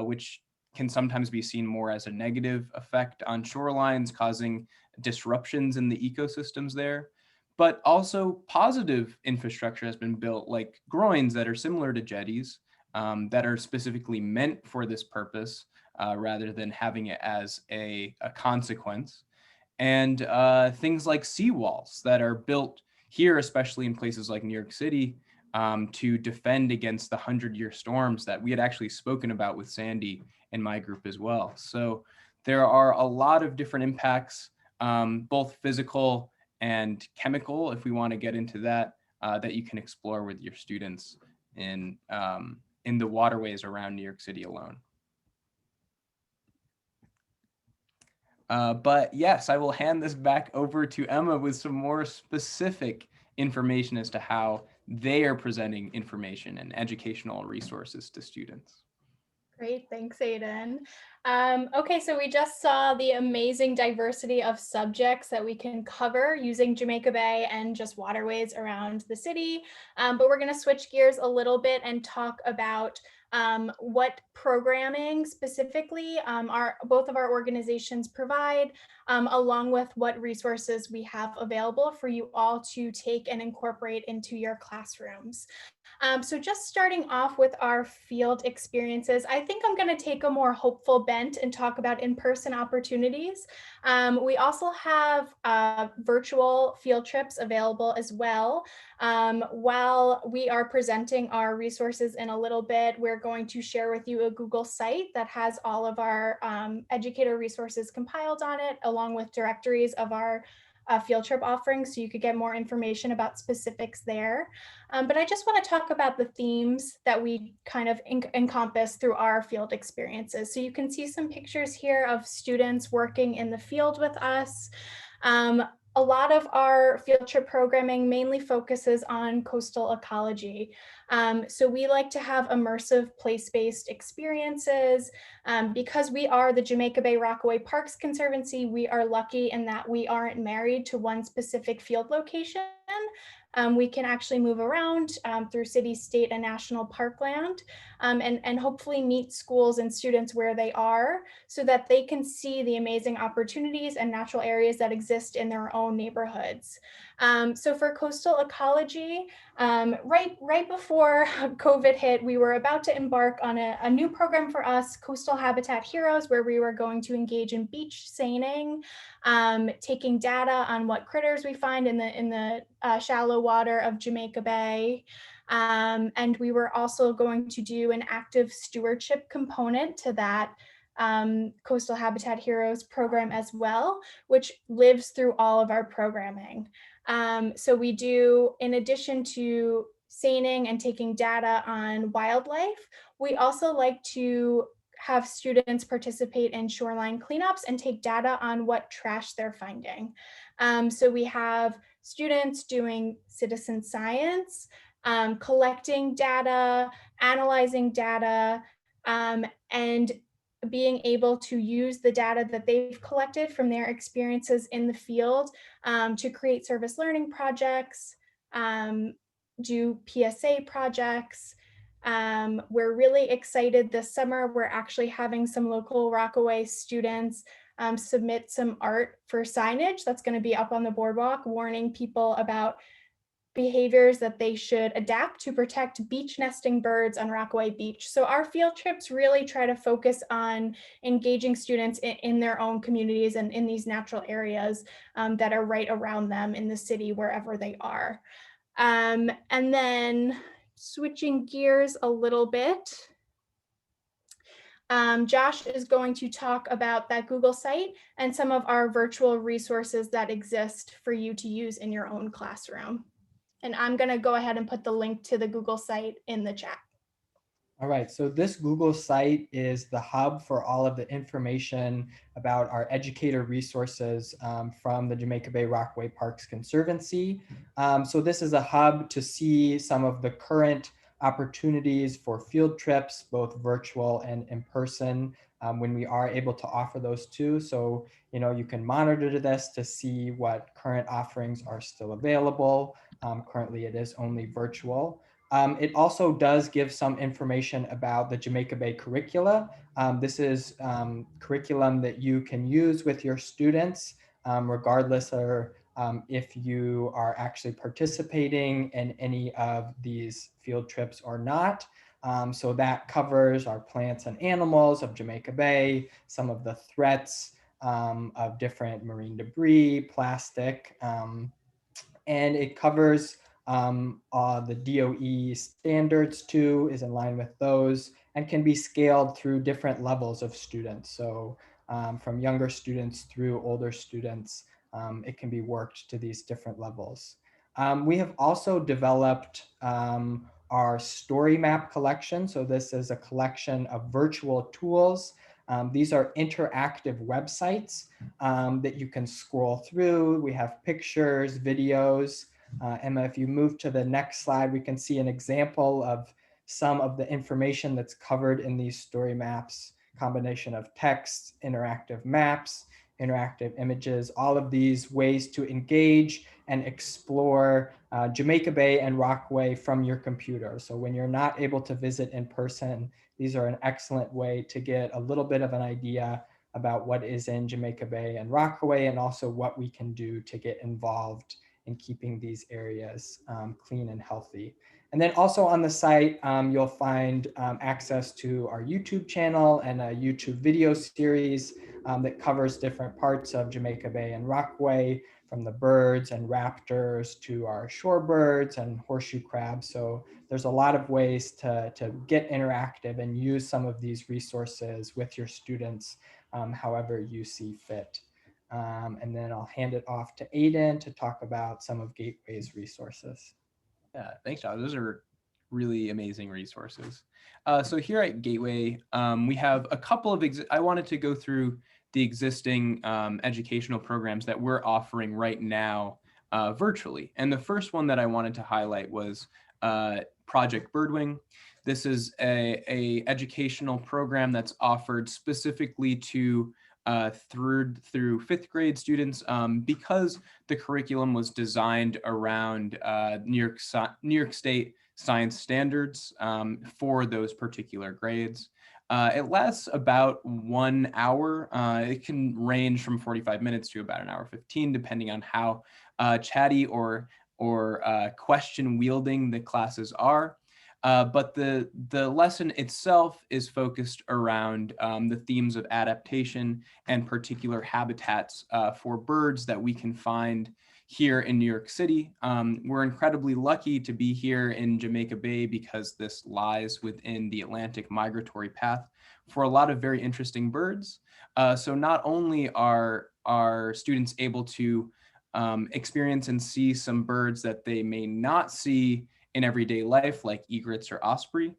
which can sometimes be seen more as a negative effect on shorelines, causing disruptions in the ecosystems there. But also positive infrastructure has been built, like groins that are similar to jetties, that are specifically meant for this purpose, rather than having it as a consequence. And things like seawalls that are built here, especially in places like New York City, to defend against the 100-year storms that we had actually spoken about with Sandy in my group as well. So there are a lot of different impacts, both physical and chemical, if we want to get into that, that you can explore with your students in the waterways around New York City alone. But yes, I will hand this back over to Emma with some more specific information as to how they are presenting information and educational resources to students. Great, thanks, Aiden. Okay, so we just saw the amazing diversity of subjects that we can cover using Jamaica Bay and just waterways around the city. But we're going to switch gears a little bit and talk about what programming specifically both of our organizations provide, along with what resources we have available for you all to take and incorporate into your classrooms. So just starting off with our field experiences, I think I'm going to take a more hopeful bent and talk about in-person opportunities. We also have virtual field trips available as well. While we are presenting our resources in a little bit, we're going to share with you a Google site that has all of our educator resources compiled on it, along with directories of our field trip offerings, so you could get more information about specifics there. But I just want to talk about the themes that we kind of encompass through our field experiences. So you can see some pictures here of students working in the field with us. A lot of our field trip programming mainly focuses on coastal ecology. So we like to have immersive place-based experiences. Because we are the Jamaica Bay-Rockaway Parks Conservancy, we are lucky in that we aren't married to one specific field location. We can actually move around through city, state, and national parkland, and hopefully meet schools and students where they are so that they can see the amazing opportunities and natural areas that exist in their own neighborhoods. So for coastal ecology, right before COVID hit, we were about to embark on a new program for us, Coastal Habitat Heroes, where we were going to engage in beach seining, taking data on what critters we find in the shallow water of Jamaica Bay. And we were also going to do an active stewardship component to that Coastal Habitat Heroes program as well, which lives through all of our programming. So we do, in addition to seining and taking data on wildlife, we also like to have students participate in shoreline cleanups and take data on what trash they're finding. So we have students doing citizen science, collecting data, analyzing data, and being able to use the data that they've collected from their experiences in the field to create service learning projects, do PSA projects. We're really excited this summer. We're actually having some local Rockaway students submit some art for signage that's going to be up on the boardwalk, warning people about behaviors that they should adapt to protect beach nesting birds on Rockaway Beach. So our field trips really try to focus on engaging students in their own communities and in these natural areas that are right around them in the city, wherever they are. And then switching gears a little bit, Josh is going to talk about that Google site and some of our virtual resources that exist for you to use in your own classroom. And I'm going to go ahead and put the link to the Google site in the chat. All right, so this Google site is the hub for all of the information about our educator resources from the Jamaica Bay-Rockaway Parks Conservancy. So this is a hub to see some of the current opportunities for field trips, both virtual and in person, when we are able to offer those too. So, you can monitor this to see what current offerings are still available. Currently, it is only virtual. It also does give some information about the Jamaica Bay curricula. This is curriculum that you can use with your students, regardless of if you are actually participating in any of these field trips or not. So that covers our plants and animals of Jamaica Bay, some of the threats of different marine debris, plastic, and it covers the DOE standards too, is in line with those, and can be scaled through different levels of students. So from younger students through older students, it can be worked to these different levels. We have also developed our Storymap collection. So this is a collection of virtual tools. These are interactive websites that you can scroll through. We have pictures, videos. Emma, if you move to the next slide, we can see an example of some of the information that's covered in these story maps, combination of text, interactive maps, interactive images, all of these ways to engage and explore Jamaica Bay and Rockaway from your computer. So when you're not able to visit in person, these are an excellent way to get a little bit of an idea about what is in Jamaica Bay and Rockaway, and also what we can do to get involved in keeping these areas clean and healthy. And then also on the site, you'll find access to our YouTube channel and a YouTube video series that covers different parts of Jamaica Bay and Rockaway, from the birds and raptors to our shorebirds and horseshoe crabs. So there's a lot of ways to get interactive and use some of these resources with your students however you see fit. And then I'll hand it off to Aiden to talk about some of Gateway's resources. Yeah, thanks, Josh. Those are really amazing resources. So here at Gateway, we have a couple of, I wanted to go through the existing educational programs that we're offering right now virtually. And the first one that I wanted to highlight was Project Birdwing. This is a educational program that's offered specifically to through fifth grade students because the curriculum was designed around New York State science standards for those particular grades. It lasts about 1 hour. It can range from 45 minutes to about 1:15, depending on how chatty or question wielding the classes are. But the lesson itself is focused around the themes of adaptation and particular habitats for birds that we can find here in New York City. We're incredibly lucky to be here in Jamaica Bay because this lies within the Atlantic migratory path for a lot of very interesting birds. So not only are students able to experience and see some birds that they may not see in everyday life, like egrets or osprey,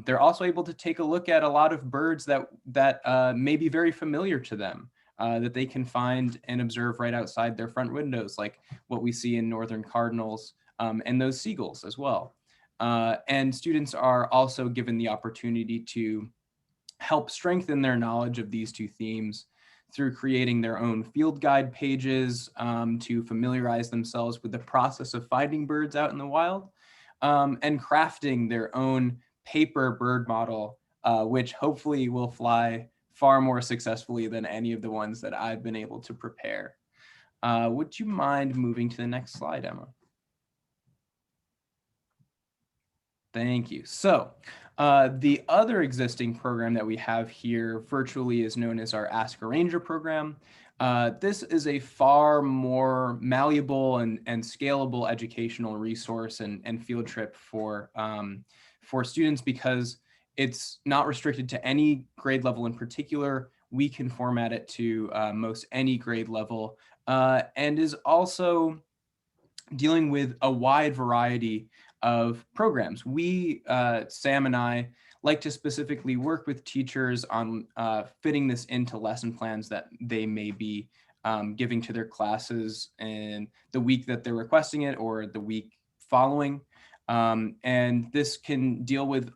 they're also able to take a look at a lot of birds that may be very familiar to them, that they can find and observe right outside their front windows, like what we see in northern cardinals and those seagulls as well. And students are also given the opportunity to help strengthen their knowledge of these two themes through creating their own field guide pages to familiarize themselves with the process of finding birds out in the wild, and crafting their own paper bird model, which hopefully will fly far more successfully than any of the ones that I've been able to prepare. Would you mind moving to the next slide, Emma? Thank you. So the other existing program that we have here virtually is known as our Ask a Ranger program. This is a far more malleable and scalable educational resource and field trip for students because it's not restricted to any grade level in particular. We can format it to most any grade level and is also dealing with a wide variety of programs. We, Sam and I, like to specifically work with teachers on fitting this into lesson plans that they may be giving to their classes in the week that they're requesting it or the week following. And this can deal with,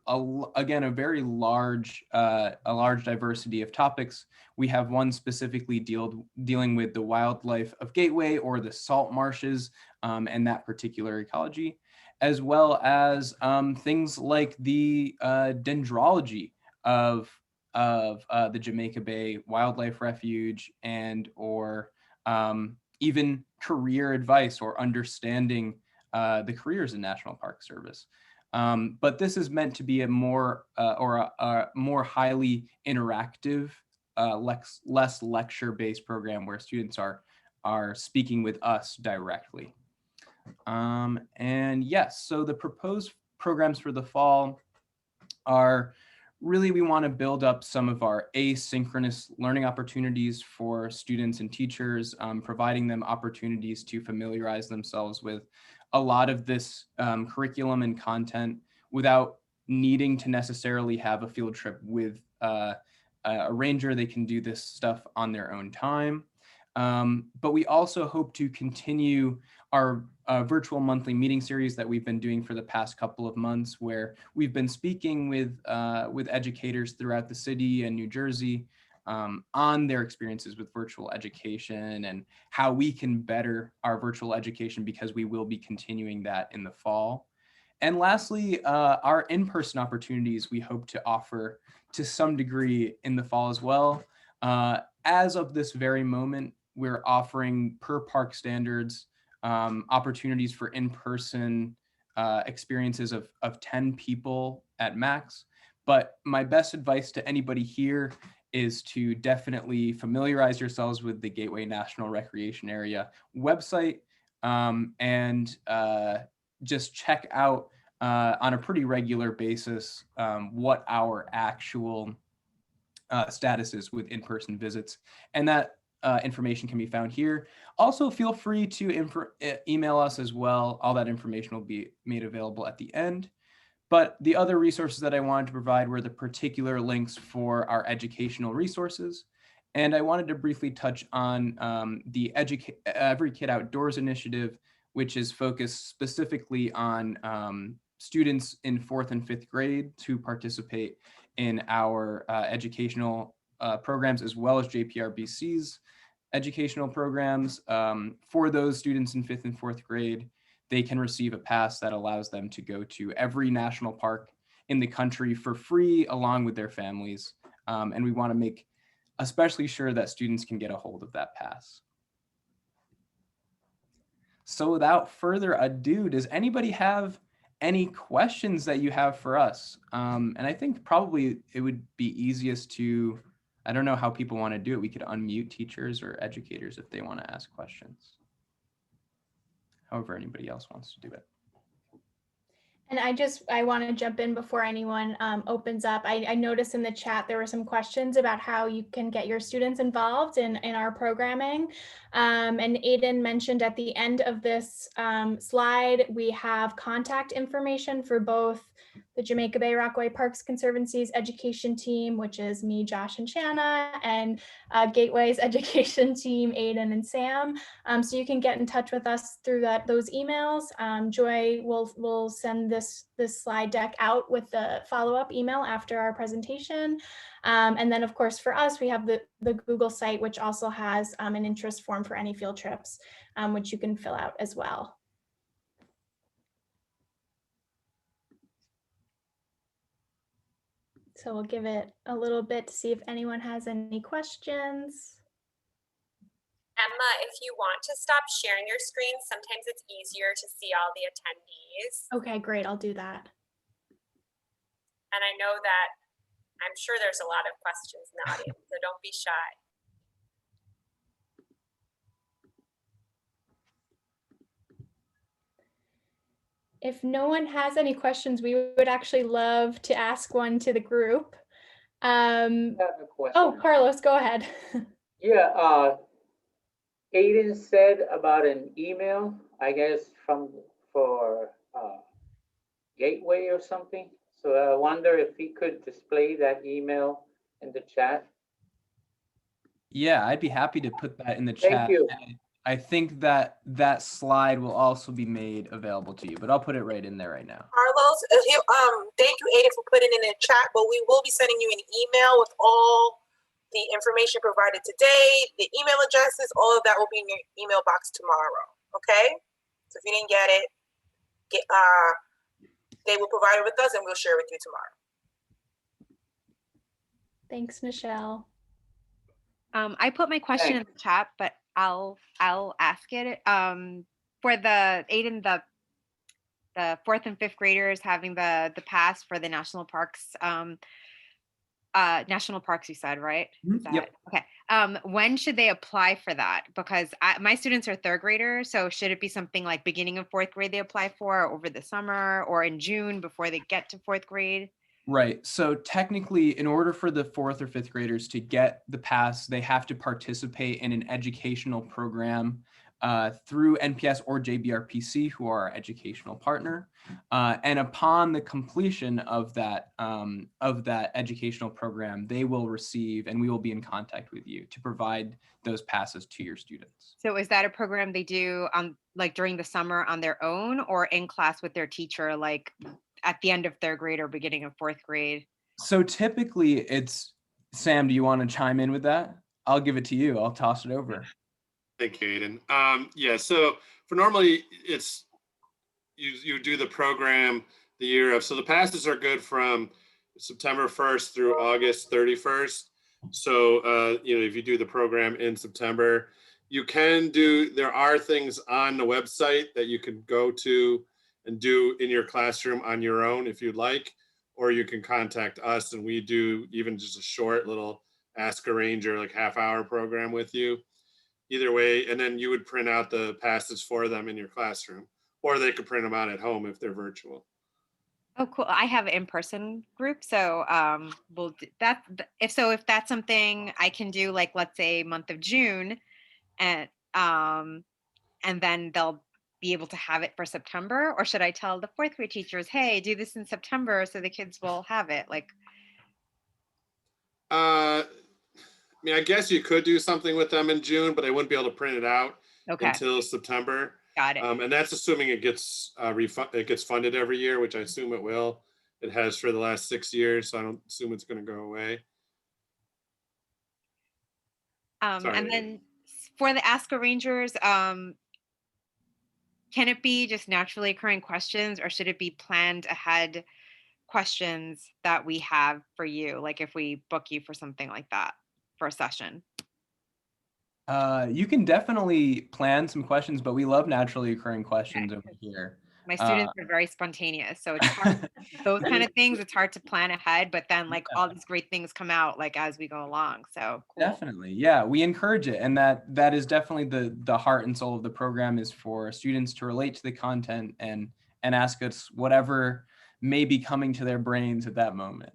again, a very large diversity of topics. We have one specifically dealing with the wildlife of Gateway or the salt marshes and that particular ecology. as well as things like the dendrology of the Jamaica Bay Wildlife Refuge, and or even career advice or understanding the careers in National Park Service. But this is meant to be a more a more highly interactive, less lecture-based program where students are speaking with us directly. And yes, so the proposed programs for the fall are really, we want to build up some of our asynchronous learning opportunities for students and teachers, providing them opportunities to familiarize themselves with a lot of this curriculum and content without needing to necessarily have a field trip with a ranger. They can do this stuff on their own time. But we also hope to continue our virtual monthly meeting series that we've been doing for the past couple of months, where we've been speaking with educators throughout the city and New Jersey on their experiences with virtual education and how we can better our virtual education, because we will be continuing that in the fall. And lastly, our in-person opportunities we hope to offer to some degree in the fall as well. As of this very moment, we're offering, per park standards, opportunities for in-person experiences of 10 people at max. But my best advice to anybody here is to definitely familiarize yourselves with the Gateway National Recreation Area website, and just check out on a pretty regular basis what our actual status is with in-person visits. And that information can be found here. Also, feel free to email us as well. All that information will be made available at the end. But the other resources that I wanted to provide were the particular links for our educational resources. And I wanted to briefly touch on the Every Kid Outdoors initiative, which is focused specifically on students in 4th and 5th grade to participate in our educational programs, as well as JPRBC's educational programs. For those students in 5th and 4th grade, they can receive a pass that allows them to go to every national park in the country for free, along with their families. And we want to make especially sure that students can get a hold of that pass. So without further ado, does anybody have any questions that you have for us? And I think probably it would be easiest to, I don't know how people want to do it. We could unmute teachers or educators if they want to ask questions. However anybody else wants to do it. And I want to jump in before anyone opens up. I noticed in the chat there were some questions about how you can get your students involved in our programming. And Aiden mentioned at the end of this slide, we have contact information for both the Jamaica Bay-Rockaway Parks Conservancy's education team, which is me, Josh, and Shanna, and Gateway's education team, Aiden and Sam. So you can get in touch with us through those emails. Joy will send this slide deck out with the follow-up email after our presentation. And then of course for us, we have the Google site, which also has an interest form for any field trips, which you can fill out as well. So we'll give it a little bit to see if anyone has any questions. Emma, if you want to stop sharing your screen, sometimes it's easier to see all the attendees. Okay, great, I'll do that. And I know that I'm sure there's a lot of questions in the audience, so don't be shy. If no one has any questions, we would actually love to ask one to the group. I have a question. Oh, Carlos, go ahead. Yeah, Aiden said about an email, I guess for Gateway or something. So I wonder if he could display that email in the chat. Yeah, I'd be happy to put that in the Thank chat. you. I think that slide will also be made available to you, but I'll put it right in there right now. Carlos, thank you, Aiden, for putting it in the chat, but we will be sending you an email with all the information provided today, the email addresses, all of that will be in your email box tomorrow, okay? So if you didn't get it, they will provide it with us and we'll share it with you tomorrow. Thanks, Michelle. I put my question in the chat, but I'll ask it. For the Aiden, the 4th and 5th graders having the pass for the national parks. National parks, you said, right? Is that, yep. Okay. When should they apply for that? Because my students are 3rd graders, so should it be something like beginning of 4th grade they apply for, or over the summer, or in June before they get to 4th grade? Right. So technically, in order for the 4th or 5th graders to get the pass, they have to participate in an educational program through NPS or JBRPC, who are our educational partner. And upon the completion of that educational program, they will receive, and we will be in contact with you to provide those passes to your students. So is that a program they do on like during the summer on their own, or in class with their teacher, like at the end of 3rd grade or beginning of 4th grade? So typically it's, Sam, do you want to chime in with that? I'll give it to you. I'll toss it over. Thank you, Aiden. Yeah, so for normally it's, you do the program the year of, so the passes are good from September 1st through August 31st. So, if you do the program in September, you can do, there are things on the website that you can go to and do in your classroom on your own if you'd like, or you can contact us and we do even just a short little Ask a Ranger, like half-hour program with you. Either way, and then you would print out the passes for them in your classroom, or they could print them out at home if they're virtual. Oh, cool. I have an in-person group, so we'll do that. If that's something I can do, like let's say month of June, and then they'll be able to have it for September, or should I tell the 4th grade teachers, hey, do this in September so the kids will have it? Like, I guess you could do something with them in June, but I wouldn't be able to print it out until September. Got it. And that's assuming it gets it gets funded every year, which I assume it will. It has for the last 6 years, so I don't assume it's going to go away. And then for the Ask a Rangers, can it be just naturally occurring questions, or should it be planned ahead questions that we have for you? Like if we book you for something like that for a session? You can definitely plan some questions, but we love naturally occurring questions over here. My students are very spontaneous, so it's hard, those kind of things, it's hard to plan ahead, but then like all these great things come out like as we go along. So cool. Definitely, yeah, we encourage it, and that is definitely the heart and soul of the program, is for students to relate to the content and ask us whatever may be coming to their brains at that moment.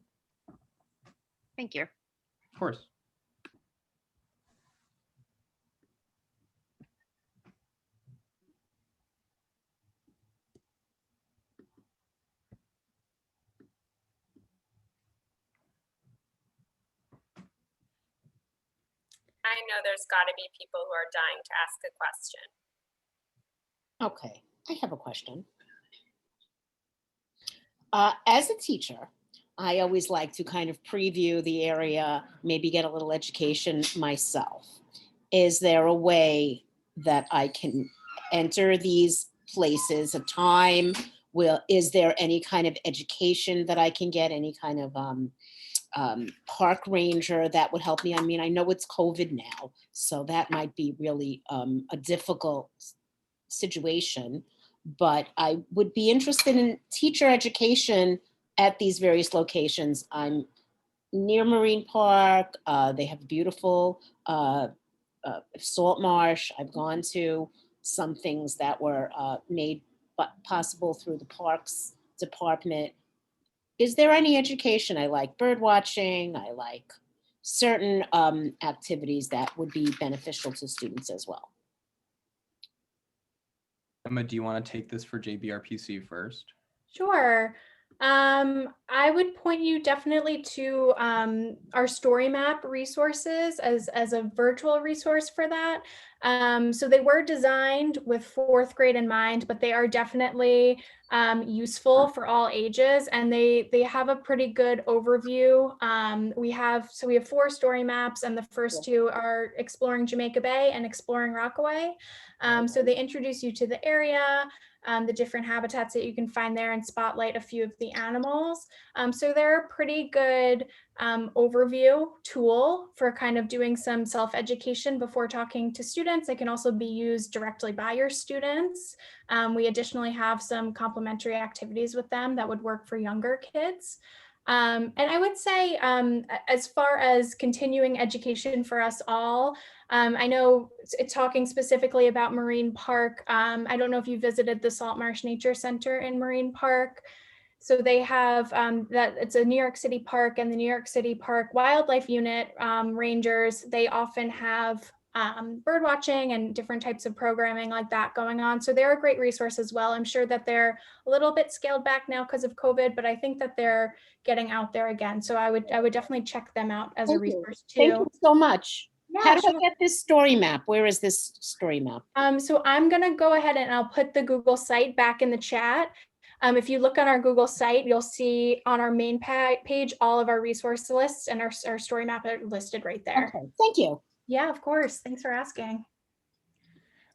Thank you. Of course. I know there's got to be people who are dying to ask a question. Okay, I have a question. As a teacher, I always like to kind of preview the area, maybe get a little education myself. Is there a way that I can enter these places, a time? Is there any kind of education that I can get, any kind of park ranger that would help me? I mean, I know it's COVID now, so that might be really a difficult situation, but I would be interested in teacher education at these various locations. I'm near Marine Park. They have beautiful salt marsh. I've gone to some things that were made possible through the Parks Department. Is there any education? I like bird watching. I like certain activities that would be beneficial to students as well. Emma, do you want to take this for JBRPC first? Sure. I would point you definitely to our Storymap resources as a virtual resource for that. So they were designed with 4th grade in mind, but they are definitely useful for all ages, and they have a pretty good overview. We have 4 story maps, and the first 2 are exploring Jamaica Bay and exploring Rockaway. So they introduce you to the area, the different habitats that you can find there, and spotlight a few of the animals. So they're a pretty good overview tool for kind of doing some self-education before talking to students. It can also be used directly by your students. We additionally have some complementary activities with them that would work for younger kids. And I would say, as far as continuing education for us all, I know talking specifically about Marine Park, I don't know if you visited the Salt Marsh Nature Center in Marine Park. So they have that it's a New York City park, and the New York City Park Wildlife Unit rangers, they often have bird watching and different types of programming like that going on. So they're a great resource as well. I'm sure that they're a little bit scaled back now because of COVID, but I think that they're getting out there again. So I would definitely check them out as a resource too. Thank you so much. Yeah, How do sure. I get this story map? Where is this story map? So I'm gonna go ahead and I'll put the Google site back in the chat. If you look on our Google site, you'll see on our main page all of our resource lists, and our story map are listed right there. Okay, thank you. Yeah, of course. Thanks for asking.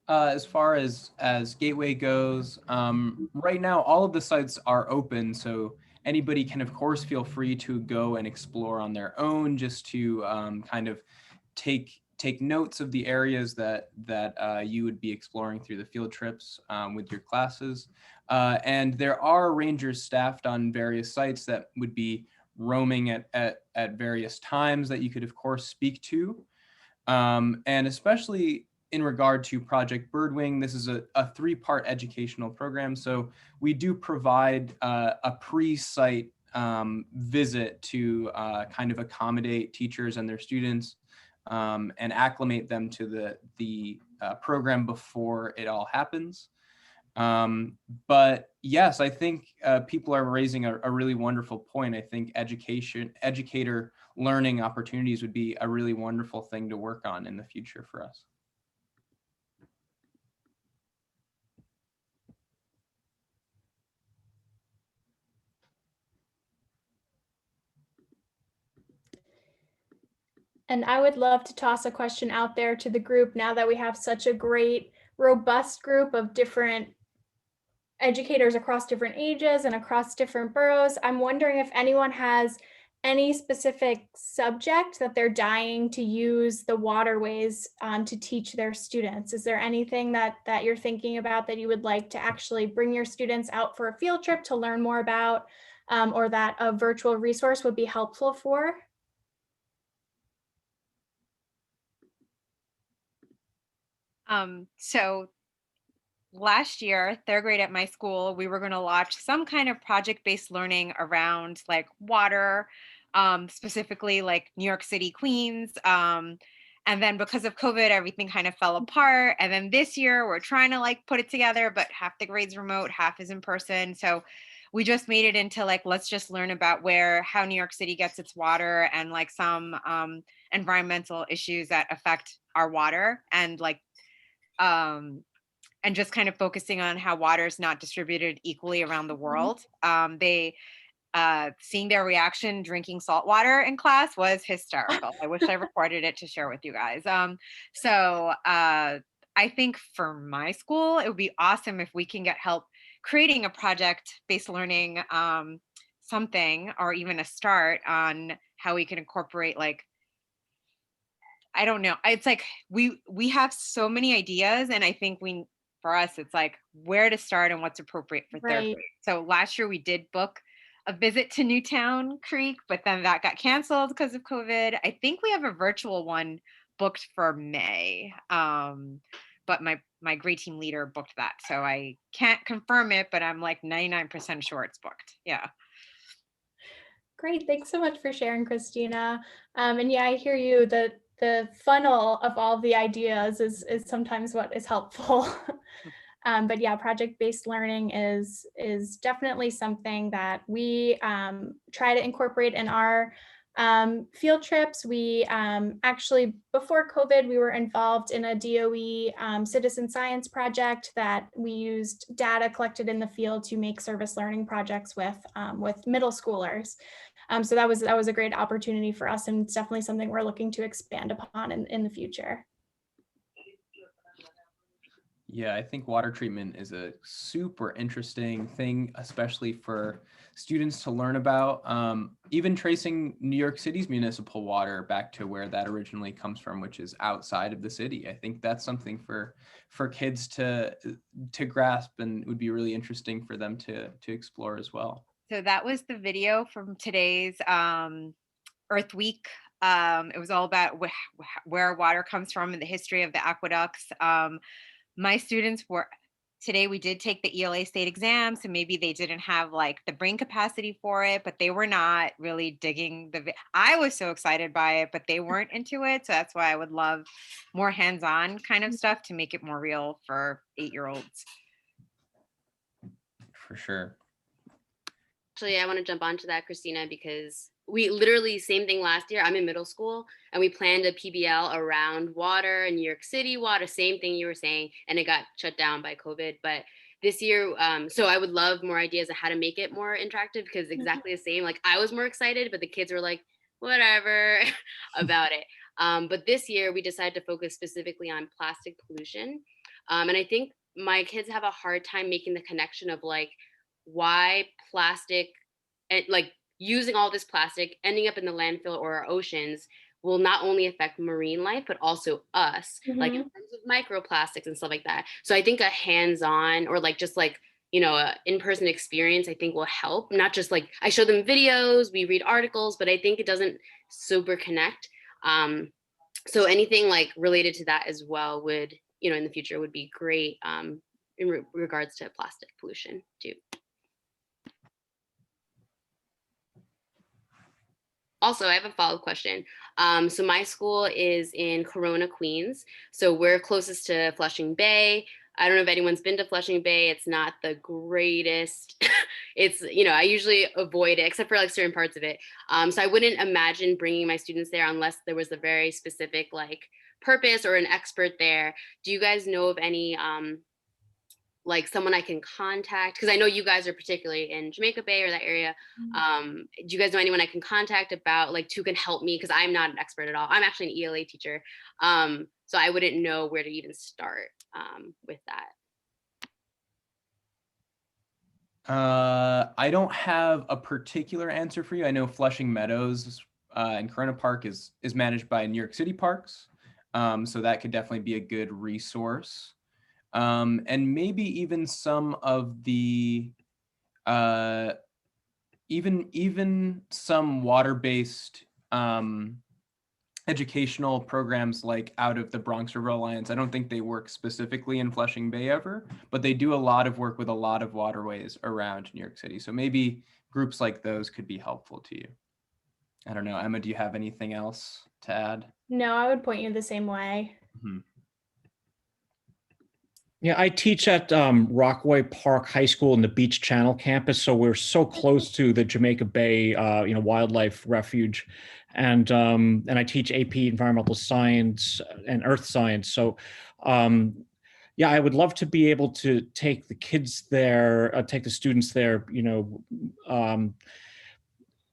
As far as Gateway goes, right now all of the sites are open, so anybody can of course feel free to go and explore on their own, just to kind of take notes of the areas that you would be exploring through the field trips with your classes. And there are rangers staffed on various sites that would be roaming at various times that you could of course speak to. And especially in regard to Project Birdwing, this is a 3-part educational program. So we do provide a pre-site visit to kind of accommodate teachers and their students and acclimate them to the program before it all happens. But yes, I think people are raising a really wonderful point. I think educator learning opportunities would be a really wonderful thing to work on in the future for us. And I would love to toss a question out there to the group now that we have such a great, robust group of different educators across different ages and across different boroughs. I'm wondering if anyone has any specific subject that they're dying to use the waterways to teach their students. Is there anything that you're thinking about that you would like to actually bring your students out for a field trip to learn more about, or that a virtual resource would be helpful for? So last year, 3rd grade at my school, we were going to launch some kind of project-based learning around like water, specifically like New York City, Queens. And then because of COVID, everything kind of fell apart. And then this year we're trying to like put it together, but half the grade's remote, half is in person. So we just made it into like, let's just learn about how New York City gets its water, and like some environmental issues that affect our water, and like, and just kind of focusing on how water is not distributed equally around the world. Seeing their reaction drinking salt water in class was hysterical. I wish I recorded it to share with you guys. So I think for my school, it would be awesome if we can get help creating a project-based learning something, or even a start on how we can incorporate, like, I don't know. It's like we have so many ideas, and I think for us, it's like where to start and what's appropriate for 3rd grade. So last year we did book a visit to Newtown Creek, but then that got canceled because of COVID. I think we have a virtual one booked for May, but my grade team leader booked that, so I can't confirm it, but I'm like 99% sure it's booked. Yeah. Great, thanks so much for sharing, Christina. And yeah, I hear you. The funnel of all the ideas is sometimes what is helpful. But yeah, project-based learning is definitely something that we try to incorporate in our Field trips, we actually, before COVID, we were involved in a DOE citizen science project that we used data collected in the field to make service learning projects with middle schoolers. So that was a great opportunity for us, and it's definitely something we're looking to expand upon in the future. Yeah, I think water treatment is a super interesting thing, especially for students to learn about. Even tracing New York City's municipal water back to where that originally comes from, which is outside of the city. I think that's something for kids to grasp, and would be really interesting for them to explore as well. So that was the video from today's Earthweek. It was all about where water comes from and the history of the aqueducts. My students were, today we did take the ELA state exam, so maybe they didn't have like the brain capacity for it, but they were not really digging I was so excited by it, but they weren't into it. So that's why I would love more hands-on kind of stuff to make it more real for 8-year-olds. For sure. Actually, I want to jump onto that, Christina, because we literally, same thing last year. I'm in middle school and we planned a PBL around water and New York City water, same thing you were saying, and it got shut down by COVID. But this year, so I would love more ideas of how to make it more interactive, because exactly the same, like I was more excited, but the kids were like, whatever about it. But this year we decided to focus specifically on plastic pollution. And I think my kids have a hard time making the connection of like, why plastic, and like using all this plastic ending up in the landfill or our oceans will not only affect marine life, but also us, like in terms of microplastics and stuff like that. So I think a hands-on, or like just like, you know, a in-person experience, I think will help. Not just like I show them videos, we read articles, but I think it doesn't super connect. So anything like related to that as well would, you know, in the future would be great in regards to plastic pollution too. Also, I have a follow-up question. So my school is in Corona, Queens. So we're closest to Flushing Bay. I don't know if anyone's been to Flushing Bay. It's not the greatest. It's, you know, I usually avoid it except for like certain parts of it. So I wouldn't imagine bringing my students there unless there was a very specific like purpose or an expert there. Do you guys know of any like someone I can contact? Because I know you guys are particularly in Jamaica Bay or that area. Do you guys know anyone I can contact about like who can help me? Because I'm not an expert at all. I'm actually an ELA teacher. So I wouldn't know where to even start with that. I don't have a particular answer for you. I know Flushing Meadows and Corona Park is managed by New York City Parks. So that could definitely be a good resource. And maybe even some of the, even some water-based educational programs like out of the Bronx River Alliance. I don't think they work specifically in Flushing Bay ever, but they do a lot of work with a lot of waterways around New York City. So maybe groups like those could be helpful to you. I don't know, Emma, do you have anything else to add? No, I would point you the same way. Mm-hmm. Yeah, I teach at Rockaway Park High School in the Beach Channel campus, so we're so close to the Jamaica Bay, wildlife refuge, and I teach AP Environmental Science and Earth Science. So, yeah, I would love to be able to take the kids there, take the students there,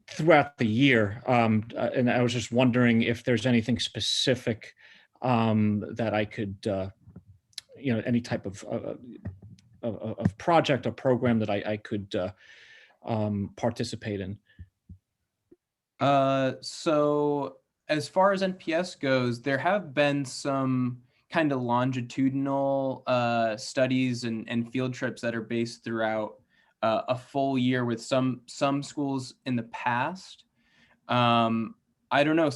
throughout the year. And I was just wondering if there's anything specific that I could. Any type of project or program that I could participate in. So as far as NPS goes, there have been some kind of longitudinal studies and field trips that are based throughout a full year with some schools in the past. I don't know.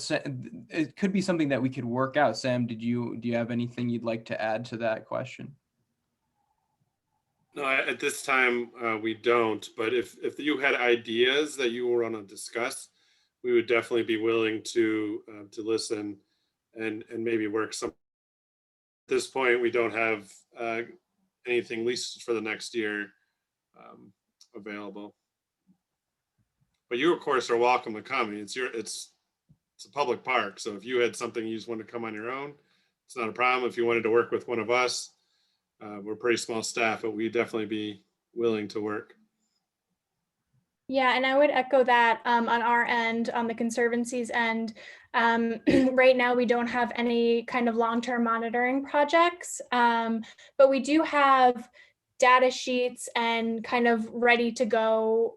It could be something that we could work out. Sam, do you have anything you'd like to add to that question? No, at this time we don't. But if you had ideas that you want to discuss, we would definitely be willing to listen and maybe work some. At this point, we don't have anything, at least for the next year, available. But you, of course, are welcome to come. It's it's a public park. So if you had something you just wanted to come on your own, it's not a problem. If you wanted to work with one of us, we're pretty small staff, but we'd definitely be willing to work. Yeah, and I would echo that on our end, on the Conservancy's end. Right now, we don't have any kind of long-term monitoring projects, but we do have data sheets and kind of ready to go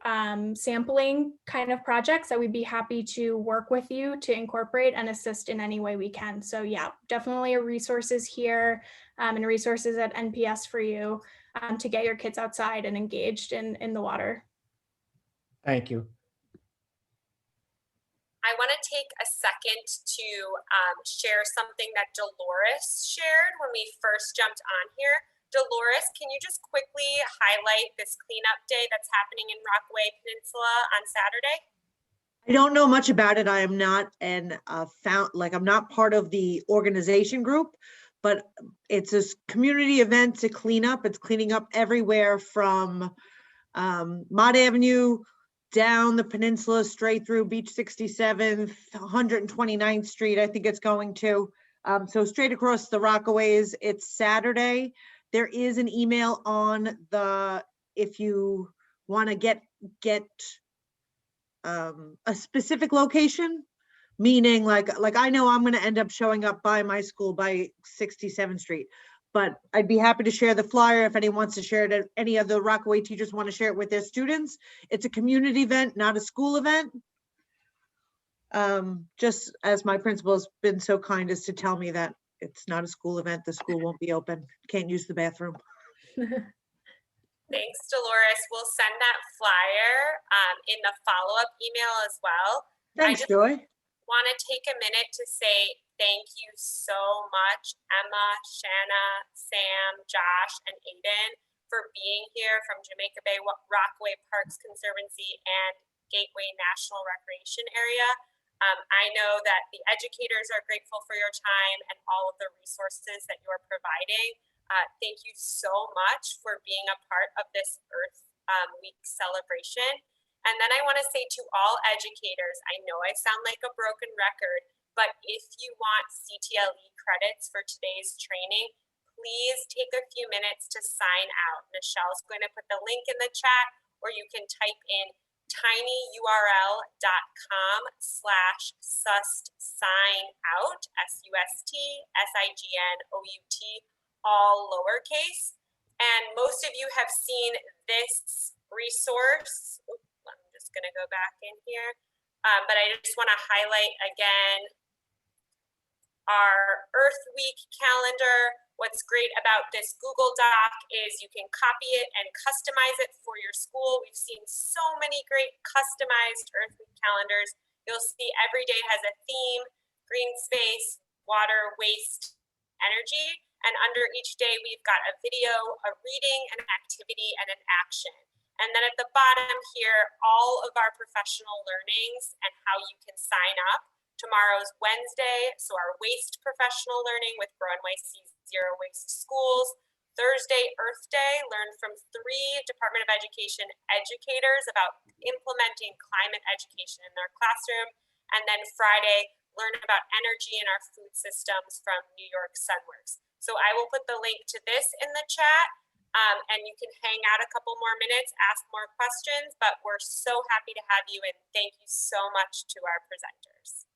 sampling kind of projects that we'd be happy to work with you to incorporate and assist in any way we can. So yeah, definitely resources here and resources at NPS for you to get your kids outside and engaged in the water. Thank you. I want to take a second to share something that Dolores shared when we first jumped on here. Dolores, can you just quickly highlight this cleanup day that's happening in Rockaway Peninsula on Saturday? I don't know much about it. I am not I'm not part of the organization group, but it's a community event to clean up. It's cleaning up everywhere from Mott Avenue down the peninsula, straight through Beach 67th, 129th Street, I think it's going to. So straight across the Rockaways. It's Saturday. There is an email on the, if you want to get a specific location, meaning like I know I'm going to end up showing up by my school by 67th Street, but I'd be happy to share the flyer if anyone wants to share it. Any of the Rockaway teachers want to share it with their students. It's a community event, not a school event. Just as my principal has been so kind as to tell me that it's not a school event, the school won't be open, can't use the bathroom. Thanks, Dolores. We'll send that flyer in the follow-up email as well. Thanks, Joy. Want to take a minute to say thank you so much, Emma, Shanna, Sam, Josh, and Aiden, for being here from Jamaica Bay-Rockaway Parks Conservancy and Gateway National Recreation Area. I know that the educators are grateful for your time and all of the resources that you're providing. Thank you so much for being a part of this Earth Week celebration. And then I want to say to all educators, I know I sound like a broken record, but if you want CTLE credits for today's training, please take a few minutes to sign out. Michelle's going to put the link in the chat, or you can type in tinyurl.com/sustsignout, SUSTSIGNOUT, all lowercase. And most of you have seen this resource. Oops, I'm just going to go back in here. But I just want to highlight again our Earthweek calendar. What's great about this Google Doc is you can copy it and customize it for your school. We've seen so many great customized Earthweek calendars. You'll see every day has a theme: green space, water, waste, energy. And under each day, we've got a video, a reading, an activity, and an action. And then at the bottom here, all of our professional learnings and how you can sign up. Tomorrow's Wednesday, so our waste professional learning with Broadway Sees Zero Waste Schools. Thursday, Earth Day, learn from 3 Department of Education educators about implementing climate education in their classroom. And then Friday, learn about energy in our food systems from New York Sunworks. So I will put the link to this in the chat, and you can hang out a couple more minutes, ask more questions, but we're so happy to have you, and thank you so much to our presenters.